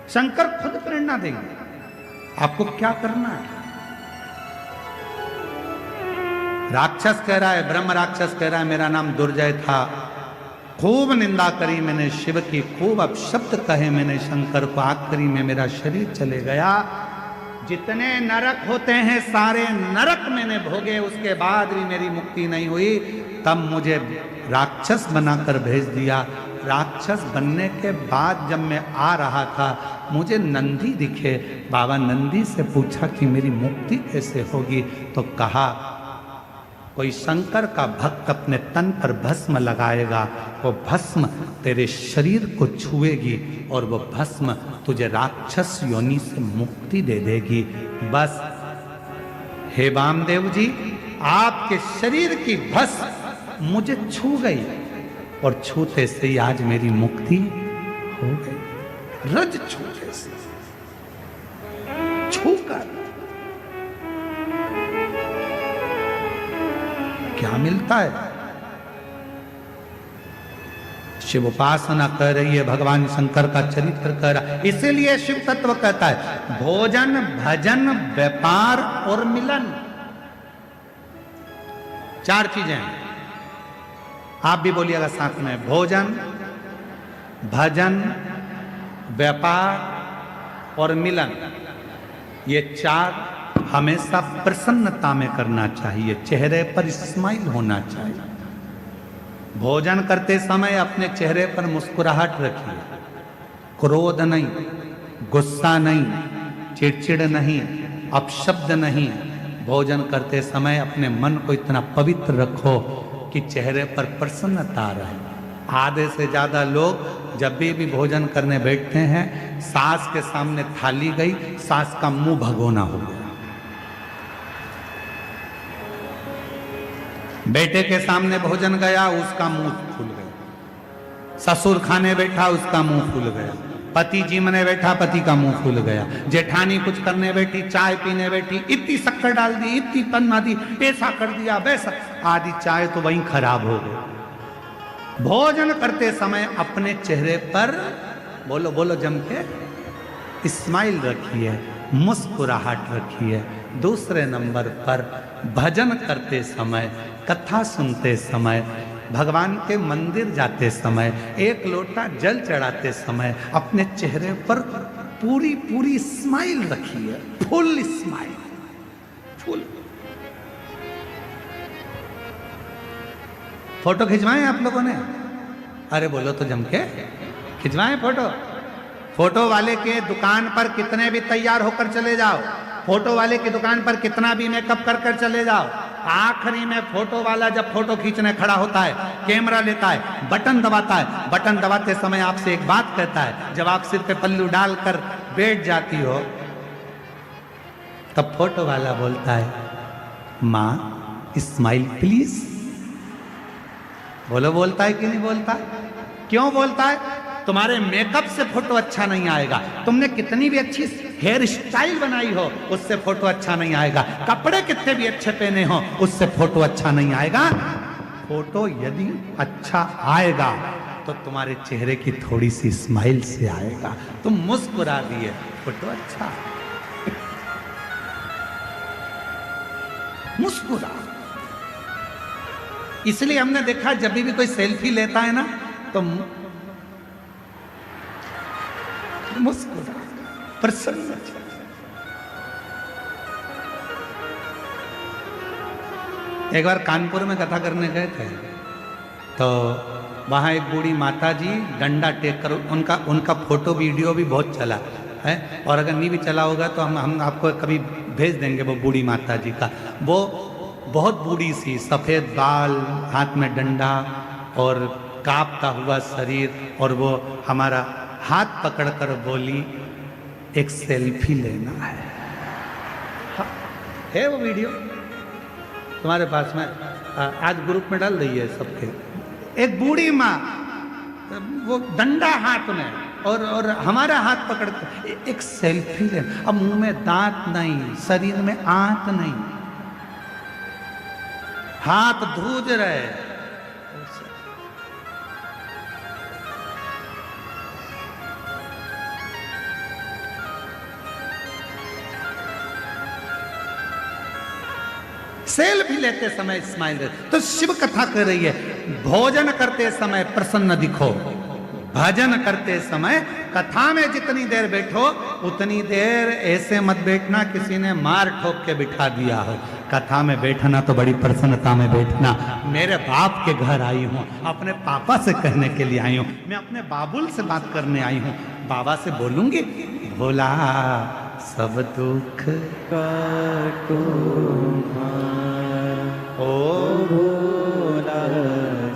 शंकर खुद प्रेरणा देंगे, आपको क्या करना है। राक्षस कह रहा है, ब्रह्म राक्षस कह रहा है मेरा नाम दुर्जय था, खूब निंदा करी मैंने शिव की, खूब अपशब्द कहे मैंने शंकर को, आखिरी में मेरा शरीर चले गया। जितने नरक होते हैं सारे नरक मैंने भोगे, उसके बाद भी मेरी मुक्ति नहीं हुई। तब मुझे राक्षस बनाकर भेज दिया। राक्षस बनने के बाद जब मैं आ रहा था, मुझे नंदी दिखे। बाबा नंदी से पूछा कि मेरी मुक्ति कैसे होगी, तो कहा कोई शंकर का भक्त अपने तन पर भस्म लगाएगा, वो भस्म तेरे शरीर को छुएगी, और वो भस्म तुझे राक्षस योनि से मुक्ति दे देगी। बस हे वामदेव जी, आपके शरीर की भस्म मुझे छू गई, और छूते से ही आज मेरी मुक्ति हो गई। रज छूते से, छूकर क्या मिलता है? शिव उपासना कर रही है, भगवान शंकर का चरित्र कर रहा है। इसीलिए शिव तत्व कहता है भोजन, भजन, व्यापार और मिलन, चार चीजें हैं। आप भी बोलिएगा साथ में, भोजन, भजन, व्यापार और मिलन। ये चार हमेशा प्रसन्नता में करना चाहिए, चेहरे पर स्माइल होना चाहिए। भोजन करते समय अपने चेहरे पर मुस्कुराहट रखिए, क्रोध नहीं, गुस्सा नहीं, चिड़चिड़ नहीं, अपशब्द नहीं। भोजन करते समय अपने मन को इतना पवित्र रखो कि चेहरे पर प्रसन्नता रहे। आधे से ज्यादा लोग जब भी भोजन करने बैठते हैं, सास के सामने थाली गई, सास का मुंह भगोना हो गया। बेटे के सामने भोजन गया, उसका मुंह फूल गया। ससुर खाने बैठा, उसका मुंह फूल गया। पति जीमने बैठा, पति का मुंह फूल गया। जेठानी कुछ करने बैठी, चाय पीने बैठी, इतनी शक्कर डाल दी, इतनी पन्ना दी, ऐसा कर दिया वैसा, आधी चाय तो वहीं खराब हो गई। भोजन करते समय अपने चेहरे पर बोलो बोलो जम के स्माइल रखिए, मुस्कुराहट रखिए। दूसरे नंबर पर भजन करते समय, कथा सुनते समय, भगवान के मंदिर जाते समय, एक लोटा जल चढ़ाते समय अपने चेहरे पर पूरी पूरी स्माइल रखिए, फुल स्माइल, फुल। फोटो खिंचवाएं आप लोगों ने? अरे बोलो तो जम के, खिंचवाएं फोटो। फोटो वाले के दुकान पर कितने भी तैयार होकर चले जाओ, फोटो वाले की दुकान पर कितना भी मेकअप कर कर चले जाओ, आखिरी में फोटो वाला जब फोटो खींचने खड़ा होता है, कैमरा लेता है, बटन दबाता है, बटन दबाते समय आपसे एक बात कहता है। जब आप सिर पे पल्लू डालकर बैठ जाती हो, तब फोटो वाला बोलता है, माँ स्माइल प्लीज। बोलो बोलता है कि नहीं बोलता? क्यों बोलता है? तुम्हारे मेकअप से फोटो अच्छा नहीं आएगा, तुमने कितनी भी अच्छी हेयर स्टाइल बनाई हो उससे फोटो अच्छा नहीं आएगा, कपड़े कितने भी अच्छे पहने हो उससे फोटो अच्छा नहीं आएगा। फोटो यदि अच्छा आएगा तो तुम्हारे चेहरे की थोड़ी सी स्माइल से आएगा। तुम मुस्कुरा दिए, फोटो अच्छा, मुस्कुरा। इसलिए हमने देखा जब भी कोई सेल्फी लेता है ना तो मुस्कुरा, प्रसन्न। एक बार कानपुर में कथा करने गए थे तो वहाँ एक बूढ़ी माता जी डंडा टेक कर, उनका फोटो वीडियो भी बहुत चला है, और अगर नहीं भी चला होगा तो हम आपको कभी भेज देंगे वो बूढ़ी माता जी का। वो बहुत बूढ़ी सी, सफ़ेद बाल, हाथ में डंडा और कांपता हुआ शरीर, और वो हमारा हाथ पकड़कर बोली, एक सेल्फी लेना है। हाँ, है वो वीडियो तुम्हारे पास में? आज ग्रुप में डाल दीजिए सबके। एक बूढ़ी माँ, वो डंडा हाथ में और हमारा हाथ पकड़ के एक सेल्फी लेना। अब मुंह में दांत नहीं, शरीर में आंत नहीं, हाथ धूज रहे। सेल्फी लेते समय स्माइल रहे। तो शिव कथा कर रही है, भोजन करते समय प्रसन्न दिखो, भजन करते समय कथा में जितनी देर बैठो उतनी देर ऐसे मत बैठना किसी ने मार ठोक के बिठा दिया हो। कथा में बैठना तो बड़ी प्रसन्नता में बैठना। मेरे बाप के घर आई हूँ, अपने पापा से कहने के लिए आई हूँ, मैं अपने बाबुल से बात करने आई हूँ, बाबा से बोलूंगी, भोला सब दुख काटो ओ भोला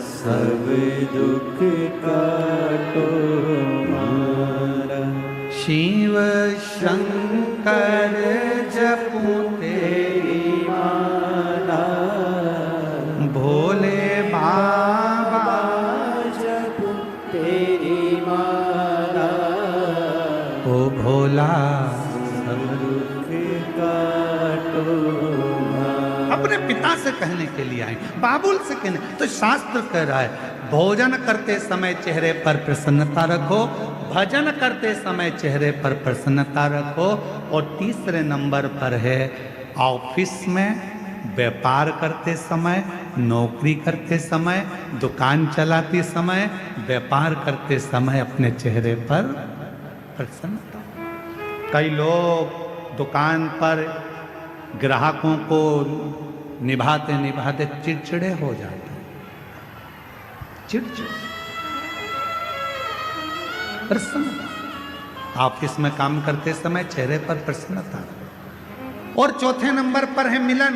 सब दुख काटो मारा। शिव शंकर जपू तेरी माला भोले बाबा जपू तेरी माला। ओ भोला सब दुख काटो मारा। अपने पिता से कहने के लिए आए, बाबुल से कहने। तो शास्त्र कह रहा है भोजन करते समय चेहरे पर प्रसन्नता रखो, भजन करते समय चेहरे पर प्रसन्नता रखो। और तीसरे नंबर पर है ऑफिस में, व्यापार करते समय, नौकरी करते समय, दुकान चलाते समय, व्यापार करते समय अपने चेहरे पर प्रसन्नता। कई लोग दुकान पर ग्राहकों को निभाते निभाते चिड़चिड़े हो जाते, चिड़चिड़। प्रसन्नता ऑफिस में काम करते समय चेहरे पर प्रसन्नता। और चौथे नंबर पर है मिलन।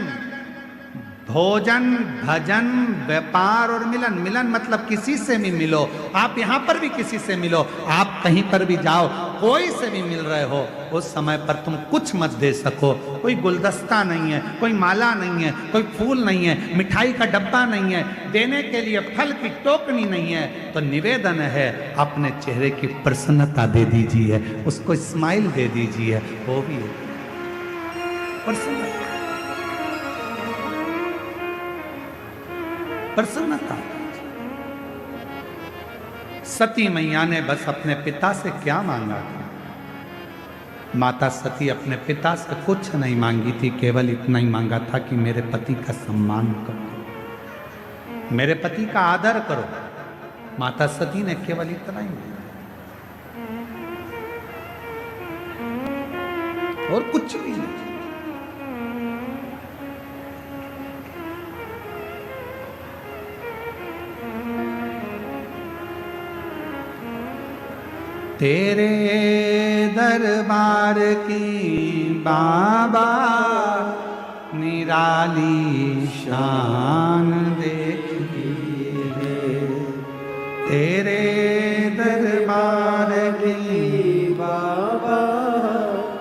भोजन, भजन, व्यापार और मिलन। मिलन मतलब किसी से भी मिलो, आप यहां पर भी किसी से मिलो, आप कहीं पर भी जाओ, कोई से भी मिल रहे हो, उस समय पर तुम कुछ मत दे सको। कोई गुलदस्ता नहीं है, कोई माला नहीं है, कोई फूल नहीं है, मिठाई का डब्बा नहीं है, देने के लिए फल की टोकनी नहीं है, तो निवेदन है अपने चेहरे की प्रसन्नता दे दीजिए, उसको स्माइल दे दीजिए, वो भी है प्रसन्नता। सती मैया ने बस अपने पिता से क्या मांगा था? माता सती अपने पिता से कुछ नहीं मांगी थी, केवल इतना ही मांगा था कि मेरे पति का सम्मान करो, मेरे पति का आदर करो। माता सती ने केवल इतना ही मांगा और कुछ भी नहीं। तेरे दरबार की बाबा निराली शान देखी है, तेरे दरबार की बाबा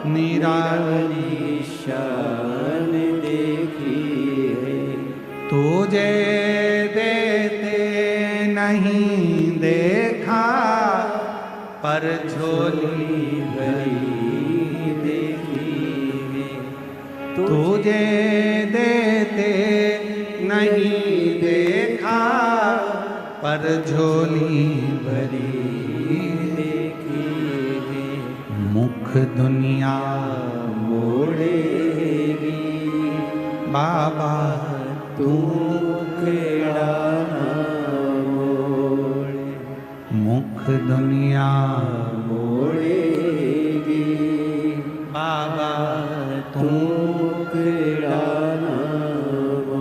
निराली शान देखी है। तुझे देते नहीं देखा, पर झोली भरी देखी है। तुझे देते नहीं देखा, पर झोली भरी देखी है। मुख दुनिया मोड़ेगी बाबा तू खेड़ा मोड़े। मुख दुनिया मोड़ेगी बाबा तू खेड़ा मोड़।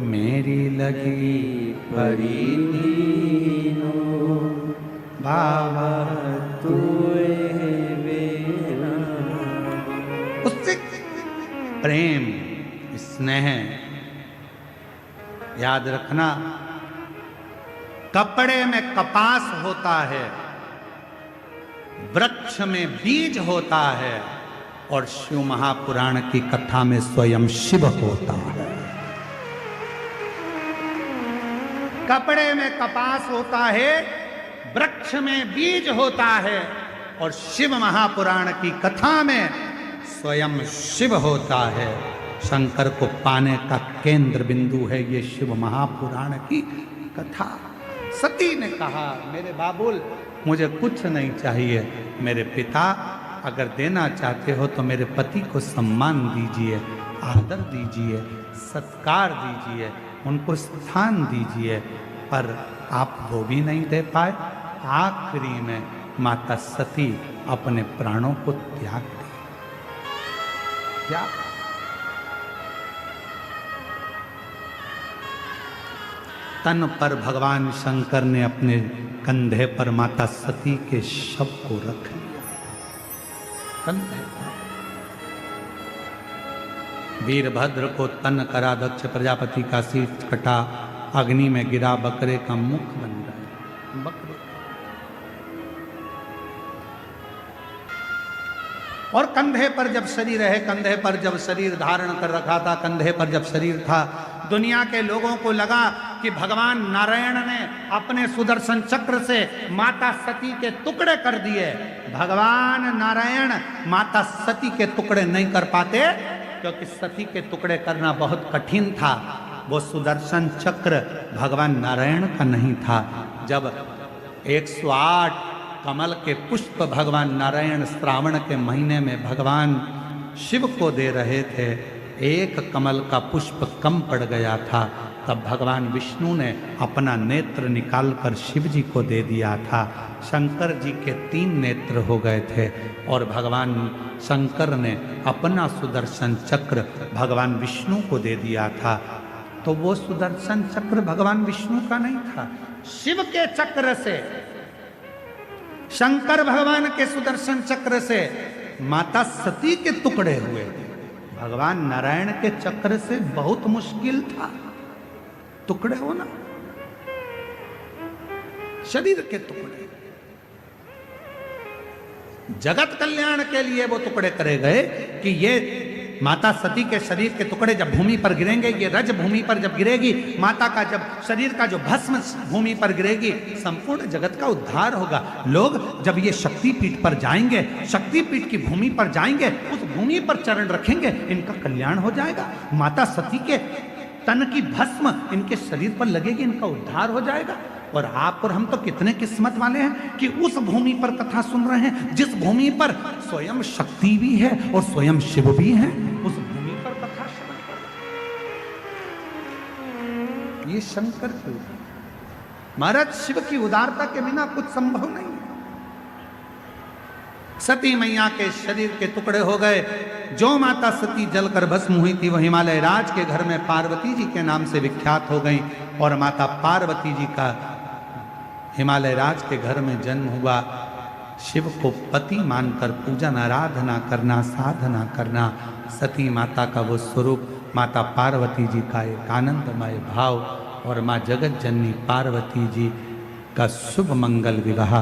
मेरी लगी परी नीनो बाबा तू बेना। उससे प्रेम, स्नेह याद रखना। कपड़े में कपास होता है, वृक्ष में बीज होता है, और शिव महापुराण की कथा में स्वयं शिव होता है। कपड़े में कपास होता है, वृक्ष में बीज होता है, और शिव महापुराण की कथा में स्वयं शिव होता है। शंकर को पाने का केंद्र बिंदु है ये शिव महापुराण की कथा। सती ने कहा, मेरे बाबुल मुझे कुछ नहीं चाहिए, मेरे पिता अगर देना चाहते हो तो मेरे पति को सम्मान दीजिए, आदर दीजिए, सत्कार दीजिए, उनको स्थान दीजिए, पर आप वो भी नहीं दे पाए। आखिरी में माता सती अपने प्राणों को त्याग दी। क्या तन पर भगवान शंकर ने अपने कंधे पर माता सती के शव को रख लिया। कंधे पर वीरभद्र को तन करा, दक्ष प्रजापति का सिर कटा, अग्नि में गिरा, बकरे का मुख बन गया। बकरे और कंधे पर जब शरीर है, कंधे पर जब शरीर धारण कर रखा था, कंधे पर जब शरीर था, दुनिया के लोगों को लगा कि भगवान नारायण ने अपने सुदर्शन चक्र से माता सती के टुकड़े कर दिए। भगवान नारायण माता सती के टुकड़े नहीं कर पाते, क्योंकि सती के टुकड़े करना बहुत कठिन था। वो सुदर्शन चक्र भगवान नारायण का नहीं था। जब 108 कमल के पुष्प भगवान नारायण श्रावण के महीने में भगवान शिव को दे रहे थे, एक कमल का पुष्प कम पड़ गया था, तब भगवान विष्णु ने अपना नेत्र निकालकर शिव जी को दे दिया था। शंकर जी के 3 नेत्र हो गए थे, और भगवान शंकर ने अपना सुदर्शन चक्र भगवान विष्णु को दे दिया था। तो वो सुदर्शन चक्र भगवान विष्णु का नहीं था, शिव के चक्र से, शंकर भगवान के सुदर्शन चक्र से माता सती के टुकड़े हुए। भगवान नारायण के चक्र से बहुत मुश्किल था टुकड़े होना, शरीर के टुकड़े। जगत कल्याण के लिए वो टुकड़े करे गए कि ये माता सती के शरीर के टुकड़े जब भूमि पर गिरेंगे, ये रज भूमि पर जब गिरेगी, माता का जब शरीर का जो भस्म भूमि पर गिरेगी, संपूर्ण जगत का उद्धार होगा। लोग जब ये शक्तिपीठ पर जाएंगे, शक्तिपीठ की भूमि पर जाएंगे, उस भूमि पर चरण रखेंगे, इनका कल्याण हो जाएगा। माता सती के तन की भस्म इनके शरीर पर लगेगी, इनका उद्धार हो जाएगा। और आप और हम तो कितने किस्मत वाले हैं कि उस भूमि पर कथा सुन रहे हैं जिस भूमि पर स्वयं शक्ति भी है और स्वयं शिव भी है, उस भूमि पर कथा श्रवण कर। ये शंकर की उदारता, महाराज शिव की उदारता के बिना कुछ संभव नहीं है। सती मैया के शरीर के टुकड़े हो गए। जो माता सती जलकर भस्म हुई थी वो हिमालय राज के घर में पार्वती जी के नाम से विख्यात हो गई और माता पार्वती जी का हिमालय राज के घर में जन्म हुआ। शिव को पति मानकर पूजन आराधना करना, साधना करना, सती माता का वो स्वरूप, माता पार्वती जी का एक आनंदमय भाव और माँ जगत जननी पार्वती जी का शुभ मंगल विवाह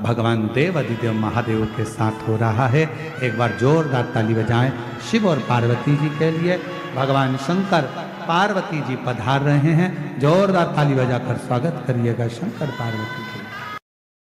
भगवान देवादिदेव महादेव के साथ हो रहा है। एक बार जोरदार ताली बजाएं शिव और पार्वती जी के लिए। भगवान शंकर पार्वती जी पधार रहे हैं, जोरदार ताली बजाकर स्वागत करिएगा शंकर पार्वती जी।